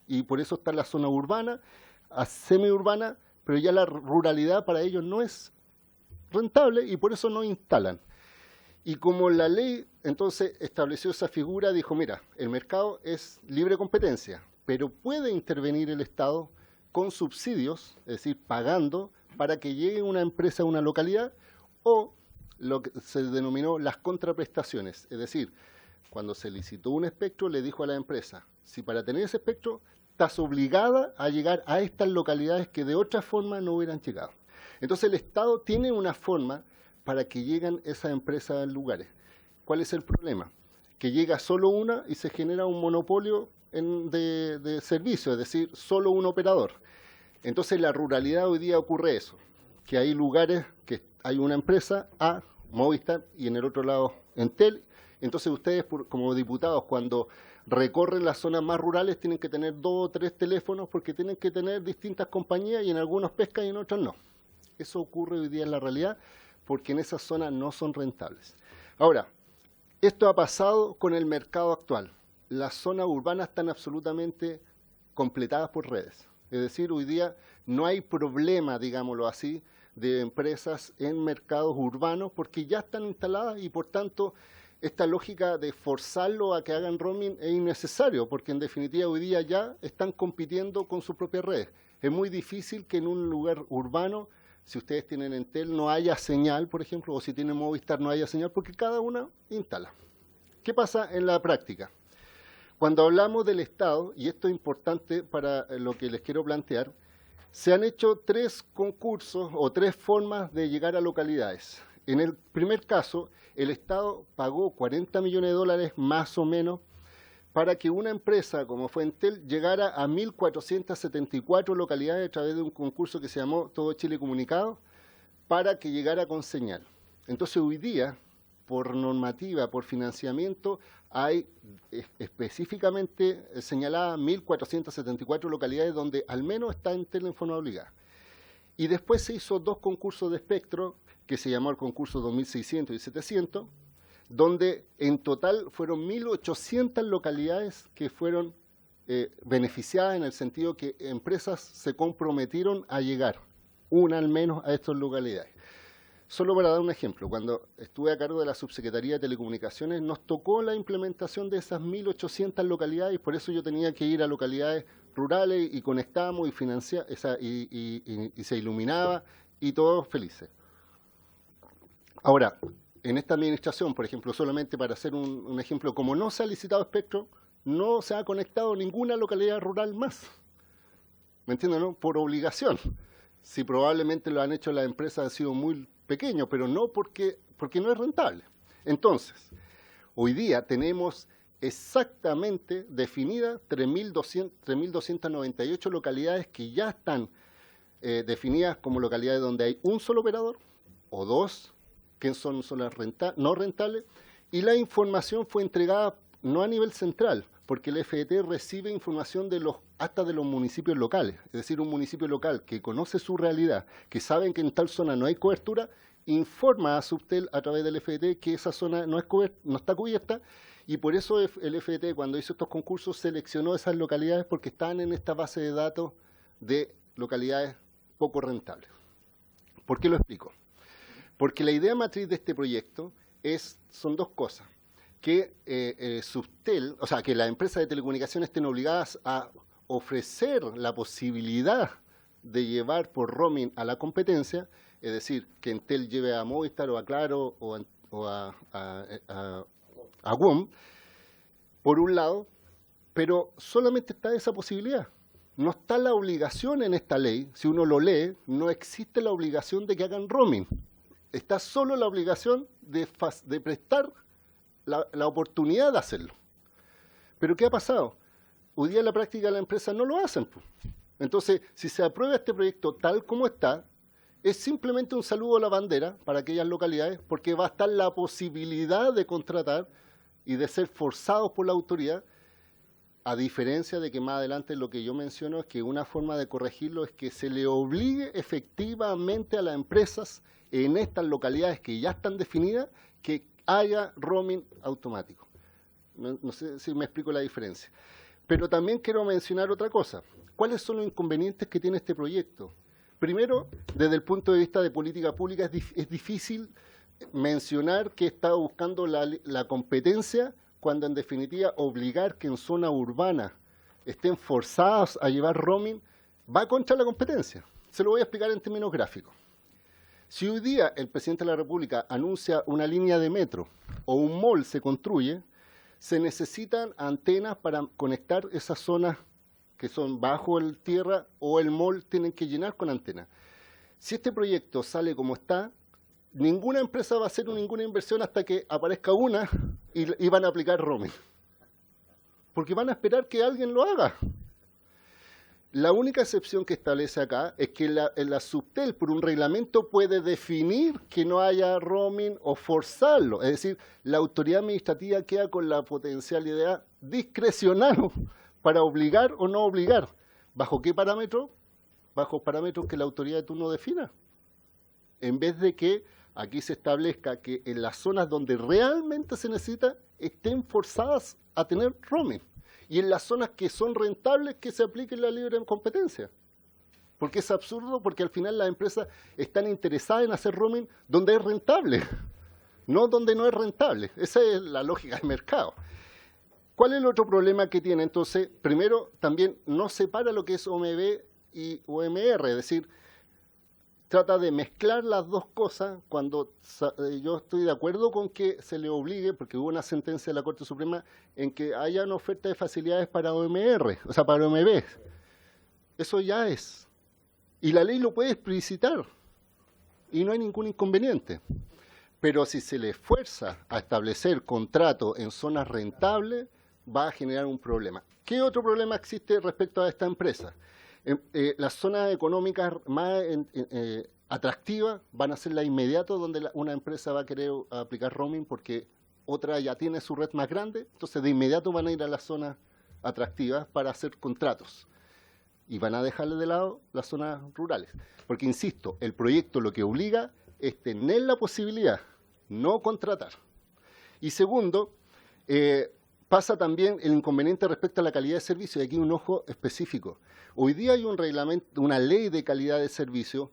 Y por eso está la zona urbana, semiurbana, pero ya la ruralidad para ellos no es rentable y por eso no instalan. Y como la ley entonces estableció esa figura, dijo, mira, el mercado es libre competencia, pero puede intervenir el Estado con subsidios, es decir, pagando para que llegue una empresa a una localidad, o lo que se denominó las contraprestaciones. Es decir, cuando se licitó un espectro, le dijo a la empresa, si para tener ese espectro estás obligada a llegar a estas localidades que de otra forma no hubieran llegado. Entonces el Estado tiene una forma para que lleguen esas empresas a lugares. ¿Cuál es el problema? Que llega solo una y se genera un monopolio de servicio, es decir, solo un operador. Entonces en la ruralidad hoy día ocurre eso, que hay lugares que hay una empresa, A, Movistar, y en el otro lado Entel. Entonces ustedes como diputados cuando recorren las zonas más rurales tienen que tener 2 o 3 teléfonos porque tienen que tener distintas compañías y en algunos pescan y en otros no. Eso ocurre hoy día en la realidad porque en esas zonas no son rentables. Ahora, esto ha pasado con el mercado actual. Las zonas urbanas están absolutamente completadas por redes. Es decir, hoy día no hay problema, digámoslo así, de empresas en mercados urbanos porque ya están instaladas y por tanto esta lógica de forzarlo a que hagan roaming es innecesario porque en definitiva hoy día ya están compitiendo con sus propias redes. Es muy difícil que en un lugar urbano, si ustedes tienen Entel, no haya señal, por ejemplo, o si tienen Movistar no haya señal porque cada una instala. ¿Qué pasa en la práctica? Cuando hablamos del Estado, y esto es importante para lo que les quiero plantear, se han hecho 3 concursos o 3 formas de llegar a localidades. En el primer caso, el Estado pagó $40 millones más o menos para que una empresa como fue Entel llegara a 1.474 localidades a través de un concurso que se llamó Todo Chile Comunicado para que llegara con señal. Entonces hoy día, por normativa, por financiamiento, hay específicamente señaladas 1.474 localidades donde al menos está Entel en forma obligada. Y después se hizo 2 concursos de espectro, que se llamó el concurso 2600 y 700, donde en total fueron 1.800 localidades que fueron beneficiadas en el sentido que empresas se comprometieron a llegar, una al menos, a estas localidades. Solo para dar un ejemplo, cuando estuve a cargo de la Subsecretaría de Telecomunicaciones, nos tocó la implementación de esas 1.800 localidades y por eso yo tenía que ir a localidades rurales y conectábamos y se iluminaba y todos felices. Ahora, en esta administración, por ejemplo, solamente para hacer un ejemplo, como no se ha licitado espectro, no se ha conectado ninguna localidad rural más. ¿Me entienden, no? Por obligación. Si probablemente lo han hecho las empresas, ha sido muy pequeño, pero no porque no es rentable. Entonces, hoy día tenemos exactamente definidas 3.298 localidades que ya están definidas como localidades donde hay un solo operador o 2 que son zonas no rentables y la información fue entregada no a nivel central, porque el FDT recibe información hasta de los municipios locales, es decir, un municipio local que conoce su realidad, que saben que en tal zona no hay cobertura, informa a Subtel a través del FDT que esa zona no está cubierta, y por eso el FDT, cuando hizo estos concursos, seleccionó esas localidades porque estaban en esta base de datos de localidades poco rentables. ¿Por qué lo explico? Porque la idea matriz de este proyecto son dos cosas. Que Subtel, o sea, que las empresas de telecomunicaciones estén obligadas a ofrecer la posibilidad de llevar por roaming a la competencia, es decir, que Entel lleve a Movistar o a Claro o a WOM, por un lado, pero solamente está esa posibilidad. No está la obligación en esta ley, si uno lo lee, no existe la obligación de que hagan roaming. Está solo la obligación de prestar la oportunidad de hacerlo. Pero ¿qué ha pasado? Hoy día en la práctica las empresas no lo hacen. Entonces, si se aprueba este proyecto tal como está, es simplemente un saludo a la bandera para aquellas localidades, porque va a estar la posibilidad de contratar y de ser forzados por la autoridad, a diferencia de que más adelante lo que yo menciono es que una forma de corregirlo es que se le obligue efectivamente a las empresas en estas localidades que ya están definidas que haya roaming automático. No sé si me explico la diferencia. Pero también quiero mencionar otra cosa. ¿Cuáles son los inconvenientes que tiene este proyecto? Primero, desde el punto de vista de política pública, es difícil mencionar que está buscando la competencia cuando en definitiva obligar que en zona urbana estén forzadas a llevar roaming va contra la competencia. Se lo voy a explicar en términos gráficos. Si hoy día el presidente de la República anuncia una línea de metro o un mall se construye, se necesitan antenas para conectar esas zonas que son bajo el tierra o el mall tienen que llenar con antenas. Si este proyecto sale como está, ninguna empresa va a hacer ninguna inversión hasta que aparezca una y van a aplicar roaming. Porque van a esperar que alguien lo haga. La única excepción que establece acá es que la Subtel, por un reglamento, puede definir que no haya roaming o forzarlo. Es decir, la autoridad administrativa queda con la potencialidad discrecional para obligar o no obligar. ¿Bajo qué parámetro? Bajo parámetros que la autoridad de turno defina. En vez de que aquí se establezca que en las zonas donde realmente se necesita estén forzadas a tener roaming. Y en las zonas que son rentables que se aplique la libre competencia. Porque es absurdo, porque al final las empresas están interesadas en hacer roaming donde es rentable, no donde no es rentable. Esa es la lógica del mercado. ¿Cuál es el otro problema que tiene? Entonces, primero, también no separa lo que es OMB y OMR, es decir, trata de mezclar las dos cosas cuando yo estoy de acuerdo con que se le obligue, porque hubo una sentencia de la Corte Suprema en que haya una oferta de facilidades para OMR, o sea, para OMB. Eso ya es. Y la ley lo puede explicitar y no hay ningún inconveniente. Pero si se le fuerza a establecer contratos en zonas rentables, va a generar un problema. ¿Qué otro problema existe respecto a esta empresa? Las zonas económicas más atractivas van a ser las inmediatas donde una empresa va a querer aplicar roaming porque otra ya tiene su red más grande, entonces de inmediato van a ir a las zonas atractivas para hacer contratos y van a dejarle de lado las zonas rurales. Porque, insisto, el proyecto lo que obliga es tener la posibilidad, no contratar. Y segundo, pasa también el inconveniente respecto a la calidad de servicio, y aquí un ojo específico. Hoy día hay un reglamento, una ley de calidad de servicio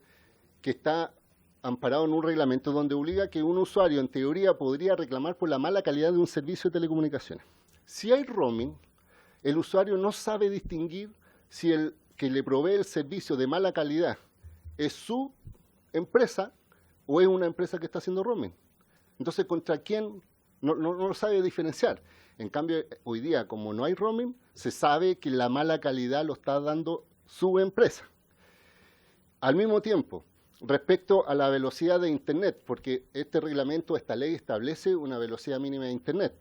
que está amparado en un reglamento donde obliga que un usuario, en teoría, podría reclamar por la mala calidad de un servicio de telecomunicaciones. Si hay roaming, el usuario no sabe distinguir si el que le provee el servicio de mala calidad es su empresa o es una empresa que está haciendo roaming. Entonces, ¿contra quién? No lo sabe diferenciar. En cambio, hoy día, como no hay roaming, se sabe que la mala calidad lo está dando su empresa. Al mismo tiempo, respecto a la velocidad de Internet, porque este reglamento, esta ley establece una velocidad mínima de Internet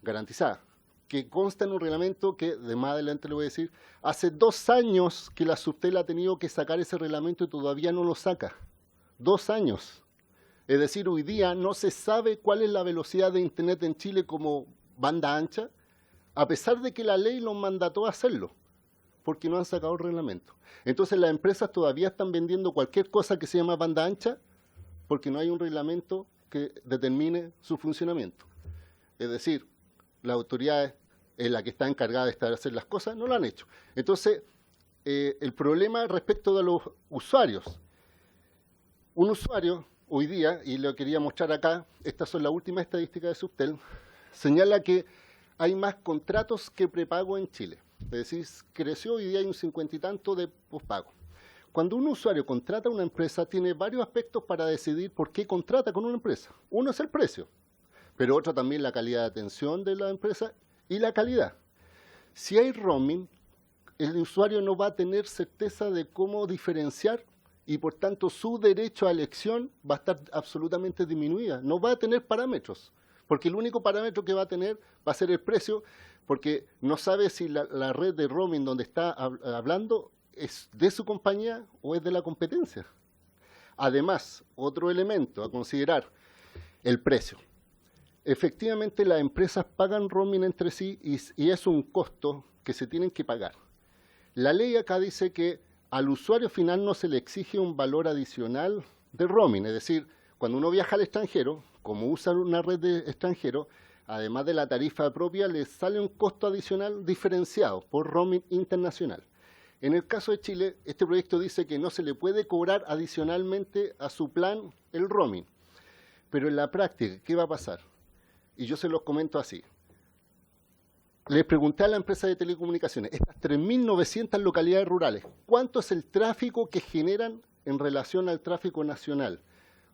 garantizada, que consta en un reglamento que, de más adelante le voy a decir, hace 2 años que la Subtel ha tenido que sacar ese reglamento y todavía no lo saca. 2 años. Es decir, hoy día no se sabe cuál es la velocidad de Internet en Chile como banda ancha, a pesar de que la ley los mandató a hacerlo, porque no han sacado el reglamento. Entonces las empresas todavía están vendiendo cualquier cosa que se llama banda ancha, porque no hay un reglamento que determine su funcionamiento. Es decir, las autoridades en la que está encargada de hacer las cosas no lo han hecho. Entonces, el problema respecto de los usuarios. Un usuario hoy día, y lo quería mostrar acá, estas son las últimas estadísticas de Subtel, señala que hay más contratos que prepago en Chile. Es decir, creció, hoy día hay un 50 y tanto de pospago. Cuando un usuario contrata a una empresa, tiene varios aspectos para decidir por qué contrata con una empresa. Uno es el precio, pero otro también la calidad de atención de la empresa y la calidad. Si hay roaming, el usuario no va a tener certeza de cómo diferenciar y por tanto su derecho a elección va a estar absolutamente disminuida. No va a tener parámetros, porque el único parámetro que va a tener va a ser el precio, porque no sabe si la red de roaming donde está hablando es de su compañía o es de la competencia. Además, otro elemento a considerar, el precio. Efectivamente, las empresas pagan roaming entre sí y es un costo que se tienen que pagar. La ley acá dice que al usuario final no se le exige un valor adicional de roaming, es decir, cuando uno viaja al extranjero, como usa una red de extranjero, además de la tarifa propia, le sale un costo adicional diferenciado por roaming internacional. En el caso de Chile, este proyecto dice que no se le puede cobrar adicionalmente a su plan el roaming. Pero en la práctica, ¿qué va a pasar? Y yo se los comento así. Les pregunté a la empresa de telecomunicaciones, estas 3.900 localidades rurales, ¿cuánto es el tráfico que generan en relación al tráfico nacional?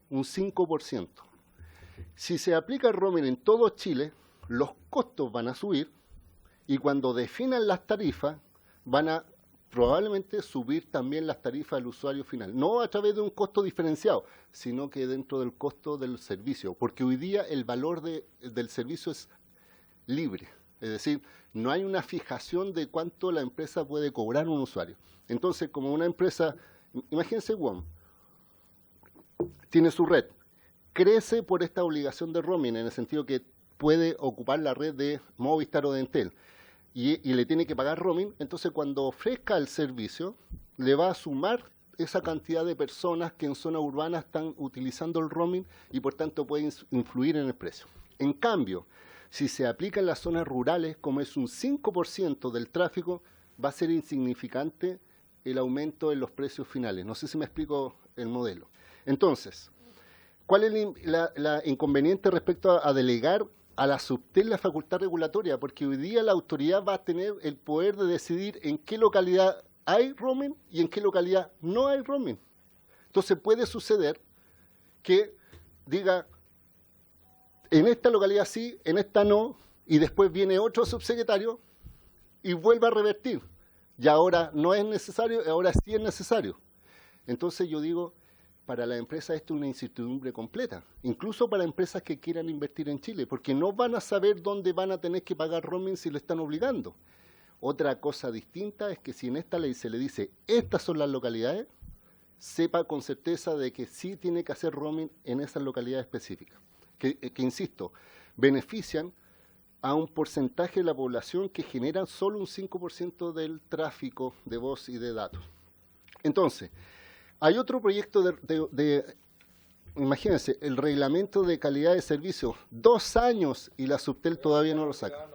Un 5%. Si se aplica el roaming en todo Chile, los costos van a subir y cuando definan las tarifas van a probablemente subir también las tarifas del usuario final. No a través de un costo diferenciado, sino que dentro del costo del servicio, porque hoy día el valor del servicio es libre. Es decir, no hay una fijación de cuánto la empresa puede cobrar a un usuario. Entonces, como una empresa, imagínense WOM, tiene su red, crece por esta obligación de roaming, en el sentido que puede ocupar la red de Movistar o de Entel, y le tiene que pagar roaming, entonces cuando ofrezca el servicio, le va a sumar esa cantidad de personas que en zonas urbanas están utilizando el roaming y por tanto puede influir en el precio. En cambio, si se aplica en las zonas rurales, como es un 5% del tráfico, va a ser insignificante el aumento en los precios finales. No sé si me explico el modelo. Entonces, ¿cuál es la inconveniente respecto a delegar a la Subtel la facultad regulatoria? Porque hoy día la autoridad va a tener el poder de decidir en qué localidad hay roaming y en qué localidad no hay roaming. Entonces puede suceder que diga, en esta localidad sí, en esta no, y después viene otro subsecretario y vuelve a revertir. Y ahora no es necesario, ahora sí es necesario. Entonces yo digo, para la empresa esto es una incertidumbre completa, incluso para empresas que quieran invertir en Chile, porque no van a saber dónde van a tener que pagar roaming si lo están obligando. Otra cosa distinta es que si en esta ley se le dice, estas son las localidades, sepa con certeza de que sí tiene que hacer roaming en esas localidades específicas. Que insisto, benefician a un porcentaje de la población que generan solo un 5% del tráfico de voz y de datos. Entonces, hay otro proyecto imagínense, el reglamento de calidad de servicio, 2 años y la Subtel todavía no lo saca.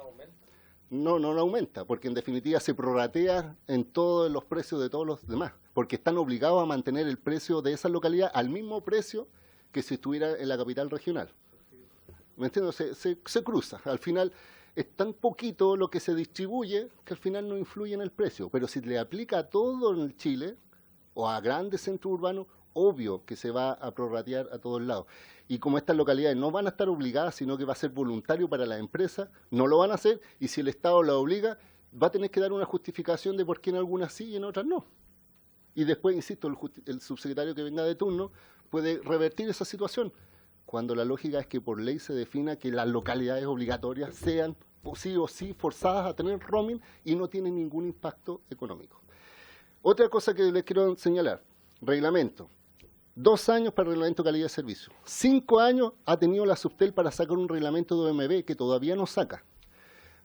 No lo aumenta, porque en definitiva se prorratea en todos los precios de todos los demás, porque están obligados a mantener el precio de esa localidad al mismo precio que si estuviera en la capital regional. ¿Me entiendes? Se cruza. Al final es tan poquito lo que se distribuye que al final no influye en el precio. Pero si le aplica a todo en Chile o a grandes centros urbanos, obvio que se va a prorratear a todos lados. Y como estas localidades no van a estar obligadas, sino que va a ser voluntario para la empresa, no lo van a hacer, y si el Estado la obliga, va a tener que dar una justificación de por qué en algunas sí y en otras no. Y después, insisto, el subsecretario que venga de turno puede revertir esa situación, cuando la lógica es que por ley se defina que las localidades obligatorias sean sí o sí forzadas a tener roaming y no tienen ningún impacto económico. Otra cosa que les quiero señalar, reglamento. 2 años para el reglamento de calidad de servicio. 5 años ha tenido la Subtel para sacar un reglamento de OMB que todavía no saca.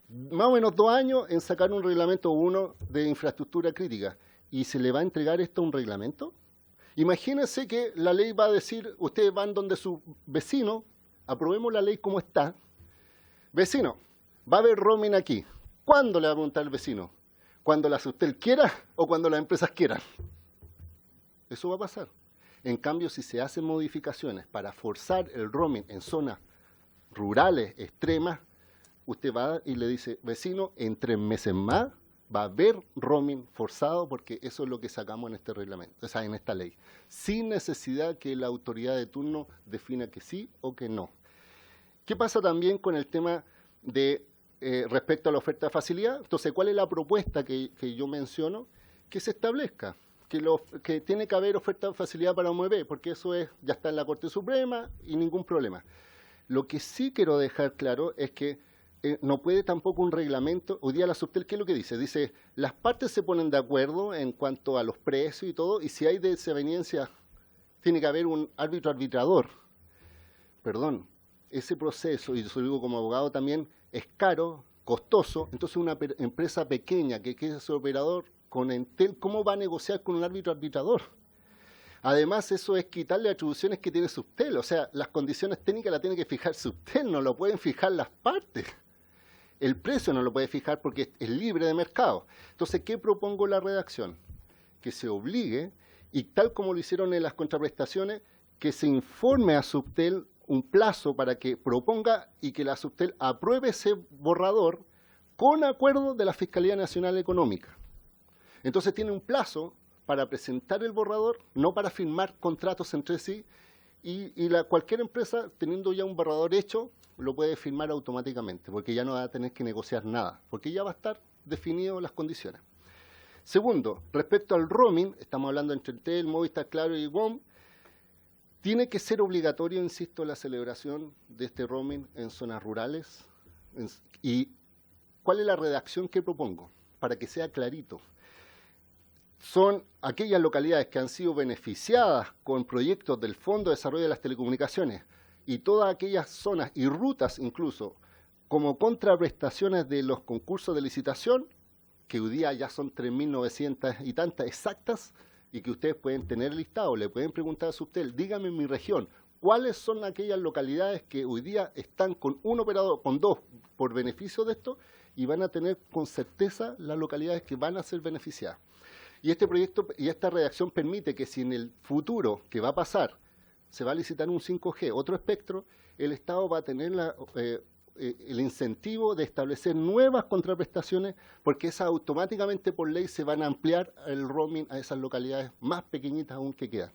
Más o menos 2 años en sacar un reglamento 1 de infraestructura crítica. ¿Y se le va a entregar esto a un reglamento? Imagínense que la ley va a decir, ustedes van donde su vecino, aprobemos la ley como está. Vecino, va a haber roaming aquí. ¿Cuándo le va a preguntar el vecino? ¿Cuando la Subtel quiera o cuando las empresas quieran? Eso va a pasar. En cambio, si se hacen modificaciones para forzar el roaming en zonas rurales extremas, usted va y le dice, vecino, en 3 meses más va a haber roaming forzado porque eso es lo que sacamos en este reglamento, o sea, en esta ley, sin necesidad que la autoridad de turno defina que sí o que no. ¿Qué pasa también con el tema de respecto a la oferta de facilidad? Entonces, ¿cuál es la propuesta que yo menciono? Que se establezca que tiene que haber oferta de facilidad para OMB, porque eso ya está en la Corte Suprema y ningún problema. Lo que sí quiero dejar claro es que no puede tampoco un reglamento. Hoy día la Subtel, ¿qué es lo que dice? Dice, las partes se ponen de acuerdo en cuanto a los precios y todo, y si hay desaveniencia, tiene que haber un árbitro arbitrador. Perdón, ese proceso, y yo lo digo como abogado también, es caro, costoso. Entonces una empresa pequeña que quiere ser operador con Entel, ¿cómo va a negociar con un árbitro arbitrador? Además, eso es quitarle atribuciones que tiene Subtel. O sea, las condiciones técnicas las tiene que fijar Subtel, no lo pueden fijar las partes. El precio no lo puede fijar porque es libre de mercado. Entonces, ¿qué propongo la redacción? Que se obligue, y tal como lo hicieron en las contraprestaciones, que se informe a Subtel un plazo para que proponga y que la Subtel apruebe ese borrador con acuerdo de la Fiscalía Nacional Económica. Entonces tiene un plazo para presentar el borrador, no para firmar contratos entre sí, y cualquier empresa, teniendo ya un borrador hecho, lo puede firmar automáticamente, porque ya no va a tener que negociar nada, porque ya va a estar definido las condiciones. Segundo, respecto al roaming, estamos hablando entre Entel, Movistar, Claro y WOM, tiene que ser obligatorio, insisto, la celebración de este roaming en zonas rurales. ¿Y cuál es la redacción que propongo? Para que sea clarito. Son aquellas localidades que han sido beneficiadas con proyectos del Fondo de Desarrollo de las Telecomunicaciones y todas aquellas zonas y rutas incluso como contraprestaciones de los concursos de licitación, que hoy día ya son 3.900 y tantas exactas, y que ustedes pueden tener listado, le pueden preguntar a Subtel, dígame en mi región, ¿cuáles son aquellas localidades que hoy día están con un operador, con 2, por beneficio de esto, y van a tener con certeza las localidades que van a ser beneficiadas? Y este proyecto y esta redacción permite que si en el futuro, que va a pasar, se va a licitar un 5G, otro espectro, el Estado va a tener el incentivo de establecer nuevas contraprestaciones, porque esas automáticamente por ley se van a ampliar el roaming a esas localidades más pequeñitas aún que quedan.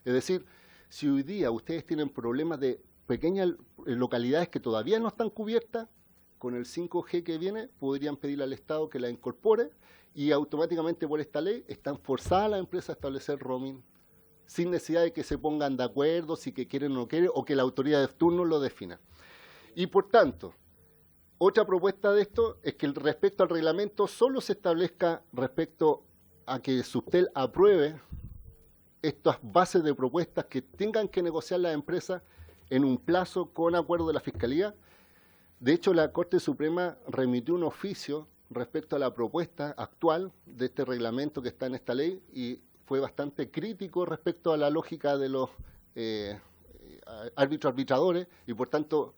Es decir, si hoy día ustedes tienen problemas de pequeñas localidades que todavía no están cubiertas, con el 5G que viene podrían pedirle al Estado que la incorpore y automáticamente por esta ley están forzadas las empresas a establecer roaming sin necesidad de que se pongan de acuerdo si que quieren o no quieren o que la autoridad de turno lo defina. Y por tanto, otra propuesta de esto es que respecto al reglamento solo se establezca respecto a que Subtel apruebe estas bases de propuestas que tengan que negociar las empresas en un plazo con acuerdo de la Fiscalía. De hecho, la Corte Suprema remitió un oficio respecto a la propuesta actual de este reglamento que está en esta ley y fue bastante crítico respecto a la lógica de los árbitros arbitradores y por tanto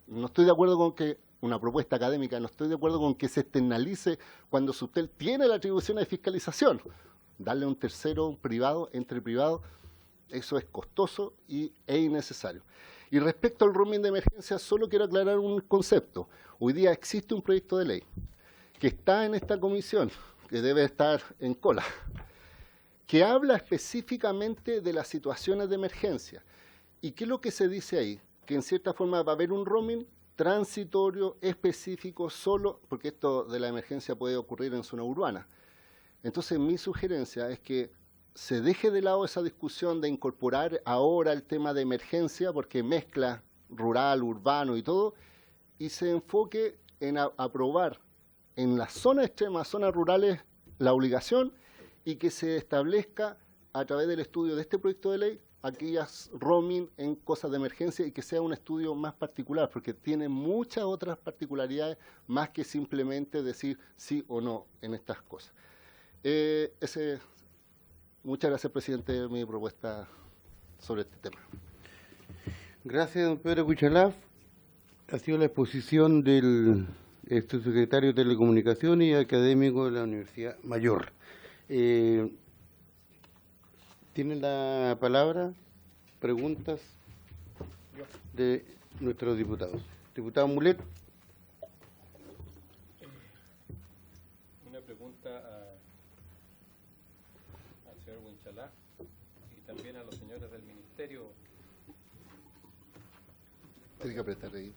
no estoy de acuerdo con que una propuesta académica, no estoy de acuerdo con que se externalice cuando Subtel tiene la atribución de fiscalización. Darle a un tercero, un privado, entre privados, eso es costoso e innecesario. Y respecto al roaming de emergencia, solo quiero aclarar un concepto. Hoy día existe un proyecto de ley que está en esta comisión, que debe estar en cola, que habla específicamente de las situaciones de emergencia. ¿Y qué es lo que se dice ahí? Que en cierta forma va a haber un roaming transitorio, específico, solo, porque esto de la emergencia puede ocurrir en zona urbana. Entonces, mi sugerencia es que se deje de lado esa discusión de incorporar ahora el tema de emergencia, porque mezcla rural, urbano y todo, y se enfoque en aprobar en las zonas extremas, zonas rurales, la obligación y que se establezca a través del estudio de este proyecto de ley aquellas roaming en cosas de emergencia y que sea un estudio más particular, porque tiene muchas otras particularidades más que simplemente decir sí o no en estas cosas. Muchas gracias, presidente, mi propuesta sobre este tema. Gracias, don Pedro Huichalaf. Ha sido la exposición del subsecretario de Telecomunicaciones y académico de la Universidad Mayor. ¿Tienen la palabra? Preguntas de nuestros diputados. Diputado Mulet. Una pregunta al señor Huichalaf y también a los señores del Ministerio. Tiene que apretar ahí.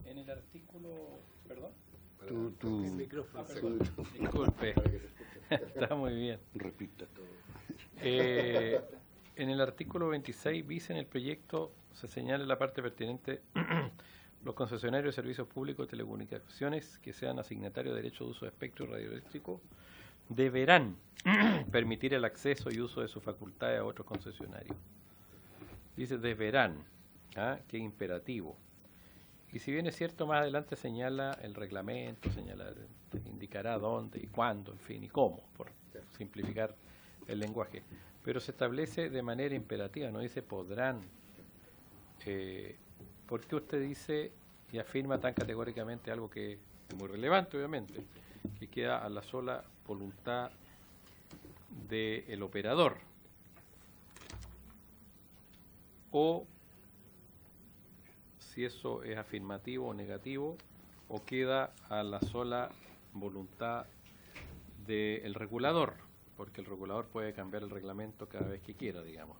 En el artículo... ¿Perdón? Tu micrófono. Disculpe. Está muy bien. Repita todo. En el artículo 26 bis en el proyecto se señala en la parte pertinente los concesionarios de servicios públicos de telecomunicaciones que sean asignatarios de derecho de uso de espectro radioeléctrico deberán permitir el acceso y uso de sus facultades a otros concesionarios. Dice deberán, que es imperativo. Y si bien es cierto, más adelante señala el reglamento, indicará dónde y cuándo, en fin, y cómo, por simplificar el lenguaje. Pero se establece de manera imperativa, no dice podrán. ¿Por qué usted dice y afirma tan categóricamente algo que es muy relevante, obviamente, que queda a la sola voluntad del operador? O si eso es afirmativo o negativo, o queda a la sola voluntad del regulador, porque el regulador puede cambiar el reglamento cada vez que quiera, digamos.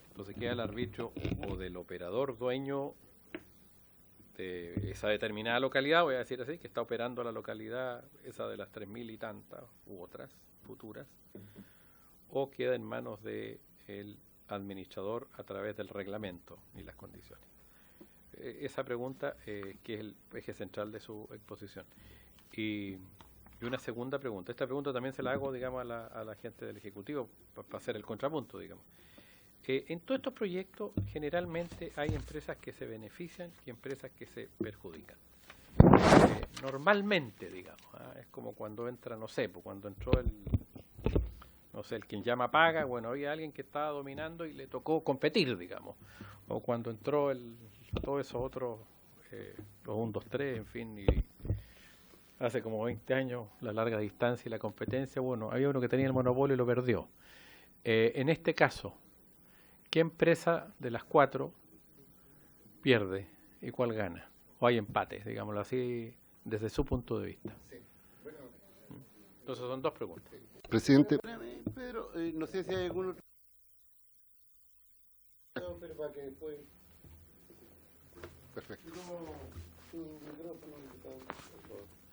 Entonces queda el arbitrio o del operador dueño de esa determinada localidad, voy a decir así, que está operando la localidad, esa de las 3.000 y tantas, u otras futuras, o queda en manos del administrador a través del reglamento y las condiciones. Esa pregunta, que es el eje central de su exposición. Y una segunda pregunta. Esta pregunta también se la hago, digamos, a la gente del Ejecutivo, para hacer el contrapunto, digamos. En todos estos proyectos, generalmente hay empresas que se benefician y empresas que se perjudican. Normalmente, digamos, es como cuando entra, no sé, pues cuando entró el quien llama paga, bueno, había alguien que estaba dominando y le tocó competir, digamos. O cuando entró todo eso otro, los 1, 2, 3, en fin, y hace como 20 años la larga distancia y la competencia, bueno, había uno que tenía el monopolio y lo perdió. En este caso, ¿qué empresa de las 4 pierde y cuál gana? O hay empates, digámoslo así, desde su punto de vista. Sí. Bueno, entonces son 2 preguntas. Presidente. Pedro, no sé si hay algún otro. Pero para que después... Perfecto.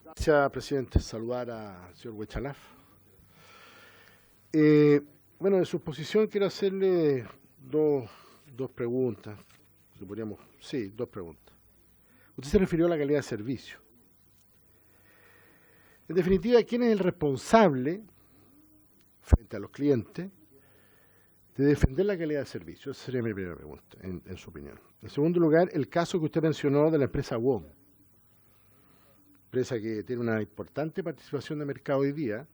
Gracias, presidente. Saludar al señor Huichalaf. Bueno, de su exposición quiero hacerle dos preguntas. Si podríamos, sí, 2 preguntas. Usted se refirió a la calidad de servicio. En definitiva, ¿quién es el responsable frente a los clientes de defender la calidad de servicio? Esa sería mi primera pregunta, en su opinión. En segundo lugar, el caso que usted mencionó de la empresa WOM, empresa que tiene una importante participación de mercado hoy día.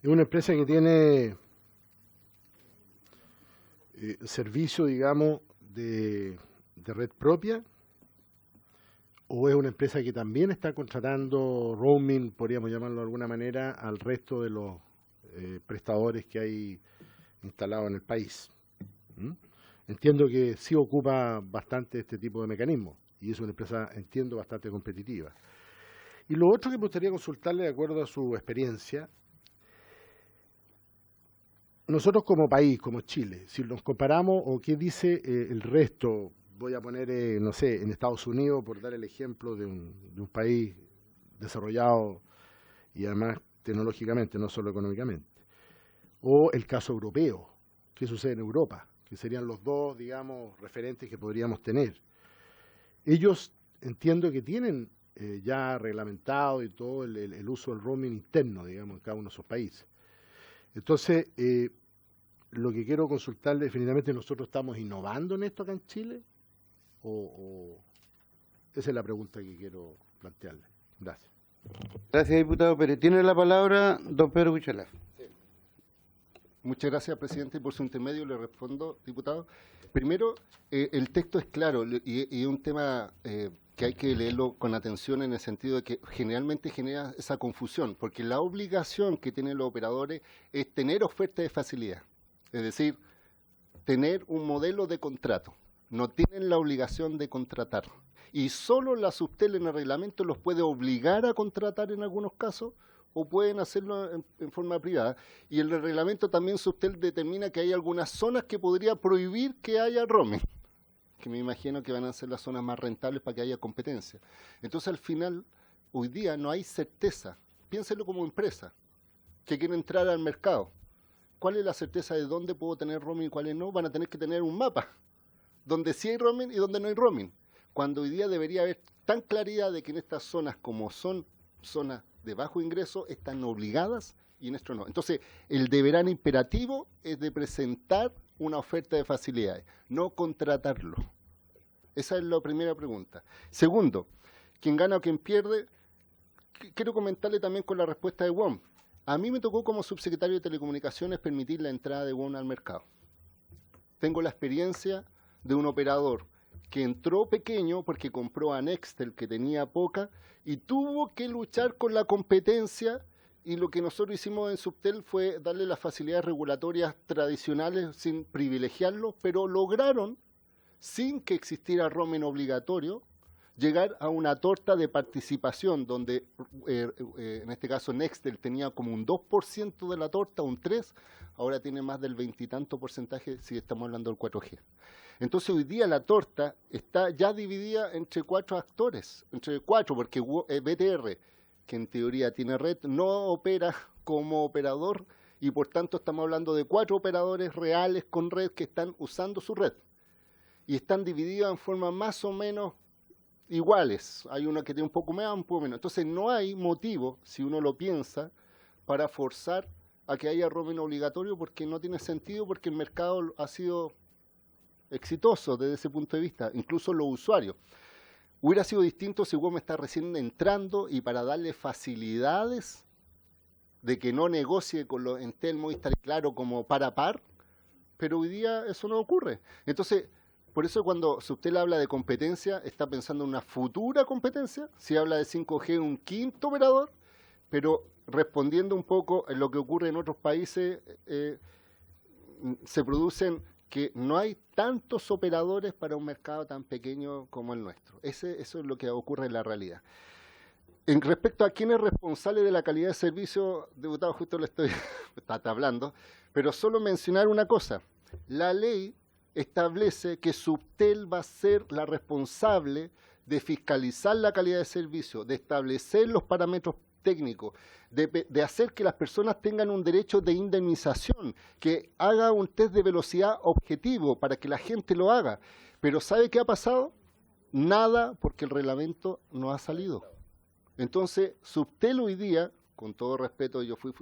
Es una empresa que tiene servicio, digamos, de red propia, o es una empresa que también está contratando roaming, podríamos llamarlo de alguna manera, al resto de los prestadores que hay instalados en el país. Entiendo que sí ocupa bastante este tipo de mecanismos y es una empresa, entiendo, bastante competitiva. Y lo otro que me gustaría consultarle, de acuerdo a su experiencia, nosotros como país, como Chile, si nos comparamos o qué dice el resto, voy a poner, no sé, en Estados Unidos, por dar el ejemplo de un país desarrollado y además tecnológicamente, no solo económicamente, o el caso europeo, qué sucede en Europa, que serían los 2, digamos, referentes que podríamos tener. Ellos entiendo que tienen ya reglamentado y todo el uso del roaming interno, digamos, en cada uno de sus países. Entonces, lo que quiero consultarle, definitivamente nosotros estamos innovando en esto acá en Chile, o esa es la pregunta que quiero plantearle. Gracias. Gracias, diputado Pérez. Tiene la palabra don Pedro Huichalaf. Muchas gracias, presidente. Por su intermedio le respondo, diputado. Primero, el texto es claro y es un tema que hay que leerlo con atención en el sentido de que generalmente genera esa confusión, porque la obligación que tienen los operadores es tener oferta de facilidad, es decir, tener un modelo de contrato. No tienen la obligación de contratar. Y solo la Subtel en el reglamento los puede obligar a contratar en algunos casos, o pueden hacerlo en forma privada. Y el reglamento también Subtel determina que hay algunas zonas que podría prohibir que haya roaming, que me imagino que van a ser las zonas más rentables para que haya competencia. Entonces, al final, hoy día no hay certeza. Piénselo como empresa que quiere entrar al mercado. ¿Cuál es la certeza de dónde puedo tener roaming y cuáles no? Van a tener que tener un mapa, donde sí hay roaming y donde no hay roaming. Cuando hoy día debería haber tan claridad de que en estas zonas, como son zonas de bajo ingreso, están obligadas y en esto no. Entonces, el deberán imperativo es de presentar una oferta de facilidades, no contratarlo. Esa es la primera pregunta. Segundo, quien gana o quien pierde, quiero comentarle también con la respuesta de WOM. A mí me tocó como subsecretario de Telecomunicaciones permitir la entrada de WOM al mercado. Tengo la experiencia de un operador que entró pequeño porque compró a Nextel, que tenía poca, y tuvo que luchar con la competencia, y lo que nosotros hicimos en Subtel fue darle las facilidades regulatorias tradicionales sin privilegiarlo, pero lograron, sin que existiera roaming obligatorio, llegar a una torta de participación donde, en este caso, Nextel tenía como un 2% de la torta, un 3%, ahora tiene más del 20 y tanto porcentaje si estamos hablando del 4G. Entonces, hoy día la torta está ya dividida entre 4 actores, entre 4, porque BTR, que en teoría tiene red, no opera como operador y por tanto estamos hablando de 4 operadores reales con red que están usando su red. Y están divididos en forma más o menos iguales. Hay uno que tiene un poco más, un poco menos. Entonces no hay motivo, si uno lo piensa, para forzar a que haya roaming obligatorio, porque no tiene sentido, porque el mercado ha sido exitoso desde ese punto de vista, incluso los usuarios. Hubiera sido distinto si WOM está recién entrando y para darle facilidades de que no negocie con los Entel, Movistar y Claro como par, pero hoy día eso no ocurre. Entonces, por eso cuando Subtel habla de competencia, está pensando en una futura competencia. Si habla de 5G, un quinto operador, pero respondiendo un poco a lo que ocurre en otros países, se producen que no hay tantos operadores para un mercado tan pequeño como el nuestro. Eso es lo que ocurre en la realidad. En respecto a quién es responsable de la calidad de servicio, diputado, justo le estoy hablando, pero solo mencionar una cosa. La ley establece que Subtel va a ser la responsable de fiscalizar la calidad de servicio, de establecer los parámetros técnicos, de hacer que las personas tengan un derecho de indemnización, que haga un test de velocidad objetivo para que la gente lo haga. Pero ¿sabe qué ha pasado? Nada, porque el reglamento no ha salido. Entonces, Subtel hoy día, con todo respeto, yo fui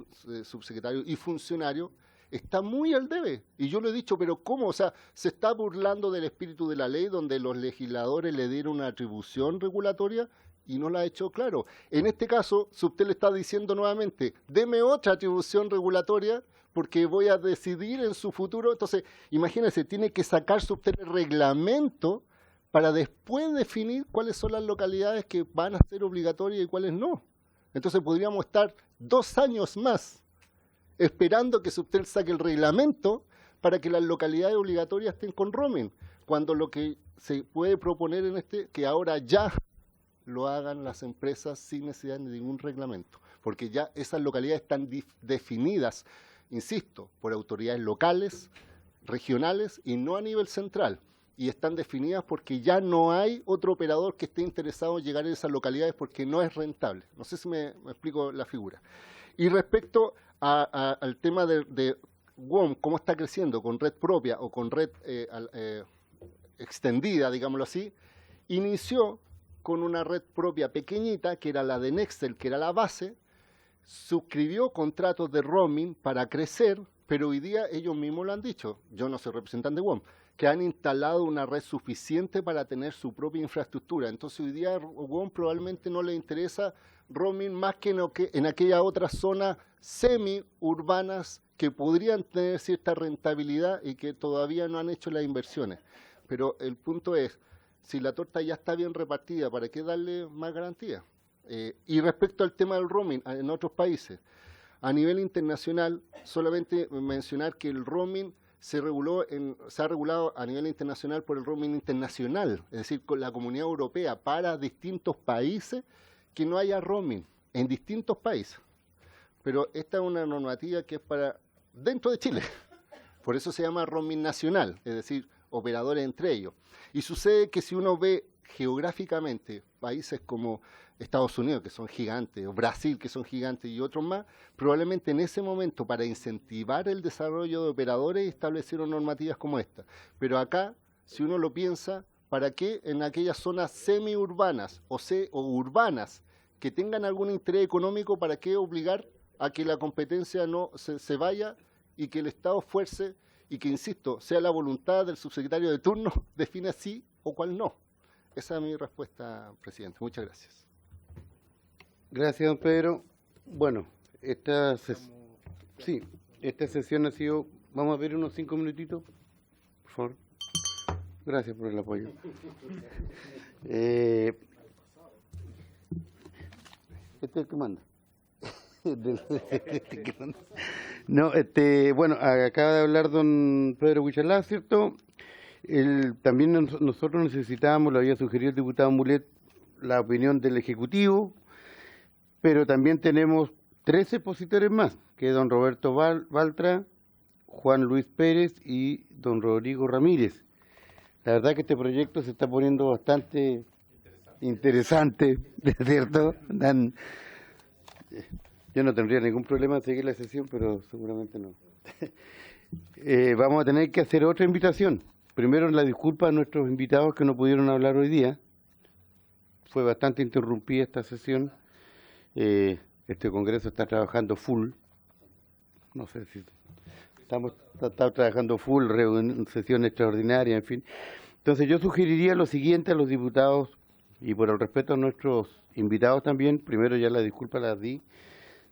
subsecretario y funcionario, está muy al debe. Y yo lo he dicho, pero ¿cómo? O sea, se está burlando del espíritu de la ley, donde los legisladores le dieron una atribución regulatoria y no la ha hecho claro. En este caso, Subtel está diciendo nuevamente, deme otra atribución regulatoria porque voy a decidir en su futuro. Entonces, imagínense, tiene que sacar Subtel el reglamento para después definir cuáles son las localidades que van a ser obligatorias y cuáles no. Entonces podríamos estar 2 años más esperando que Subtel saque el reglamento para que las localidades obligatorias estén con roaming, cuando lo que se puede proponer en que ahora ya lo hagan las empresas sin necesidad de ningún reglamento, porque ya esas localidades están definidas, insisto, por autoridades locales, regionales y no a nivel central, y están definidas porque ya no hay otro operador que esté interesado en llegar a esas localidades porque no es rentable. No sé si me explico la figura. Y respecto al tema de WOM, cómo está creciendo con red propia o con red extendida, digámoslo así, inició con una red propia pequeñita, que era la de Nextel, que era la base, suscribió contratos de roaming para crecer, pero hoy día ellos mismos lo han dicho, yo no soy representante de WOM, que han instalado una red suficiente para tener su propia infraestructura. Entonces hoy día a WOM probablemente no le interesa roaming más que en aquellas otras zonas semi-urbanas que podrían tener cierta rentabilidad y que todavía no han hecho las inversiones. Pero el punto es, si la torta ya está bien repartida, ¿para qué darle más garantía? Y respecto al tema del roaming en otros países, a nivel internacional, solamente mencionar que el roaming se ha regulado a nivel internacional por el roaming internacional, es decir, con la Comunidad Europea para distintos países, que no haya roaming en distintos países. Pero esta es una normativa que es para dentro de Chile. Por eso se llama roaming nacional, es decir, operadores entre ellos. Y sucede que si uno ve geográficamente países como Estados Unidos, que son gigantes, o Brasil, que son gigantes, y otros más, probablemente en ese momento, para incentivar el desarrollo de operadores, establecieron normativas como esta. Pero acá, si uno lo piensa, ¿para qué en aquellas zonas semiurbanas o urbanas que tengan algún interés económico, para qué obligar a que la competencia no se vaya y que el Estado fuerce y que, insisto, sea la voluntad del subsecretario de turno, define sí o cuál no? Esa es mi respuesta, presidente. Muchas gracias. Gracias, don Pedro. Bueno, esta sesión ha sido... Vamos a ver unos 5 minutitos, por favor. Gracias por el apoyo. Este es el que manda. No, bueno, acaba de hablar don Pedro Huichalá, ¿cierto? También nosotros necesitábamos, lo había sugerido el diputado Mulet, la opinión del Ejecutivo, pero también tenemos 3 expositores más, que es don Roberto Baltra, Juan Luis Pérez y don Rodrigo Ramírez. La verdad que este proyecto se está poniendo bastante interesante, ¿cierto? Yo no tendría ningún problema en seguir la sesión, pero seguramente no. Vamos a tener que hacer otra invitación. Primero, la disculpa a nuestros invitados que no pudieron hablar hoy día. Fue bastante interrumpida esta sesión. Este Congreso está trabajando full. No sé si estamos trabajando full, sesión extraordinaria, en fin. Entonces yo sugeriría lo siguiente a los diputados, y por el respeto a nuestros invitados también, primero ya la disculpa las di,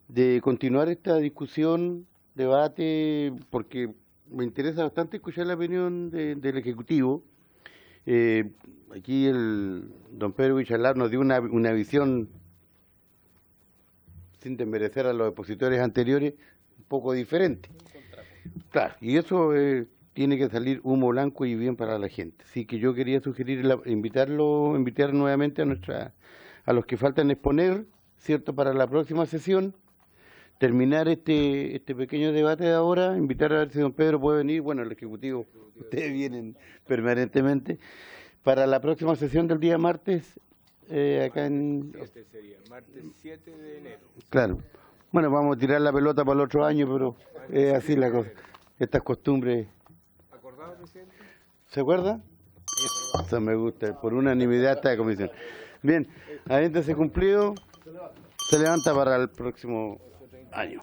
de continuar esta discusión, debate, porque me interesa bastante escuchar la opinión del Ejecutivo. Aquí el don Pedro Huichalá nos dio una visión, sin desmerecer a los expositores anteriores, un poco diferente. Claro, y eso tiene que salir humo blanco y bien para la gente. Así que yo quería sugerir, invitar nuevamente a los que faltan exponer, ¿cierto?, para la próxima sesión, terminar este pequeño debate de ahora, invitar a ver si don Pedro puede venir, bueno, el Ejecutivo, ustedes vienen permanentemente, para la próxima sesión del día martes, acá en... Este sería martes 7 de enero. Claro. Bueno, vamos a tirar la pelota para el otro año, pero es así la cosa. Estas costumbres... ¿Acordado, presidente? ¿Se acuerda? Eso me gusta, por unanimidad esta comisión. Bien, habiéndose cumplido, se levanta para el próximo año.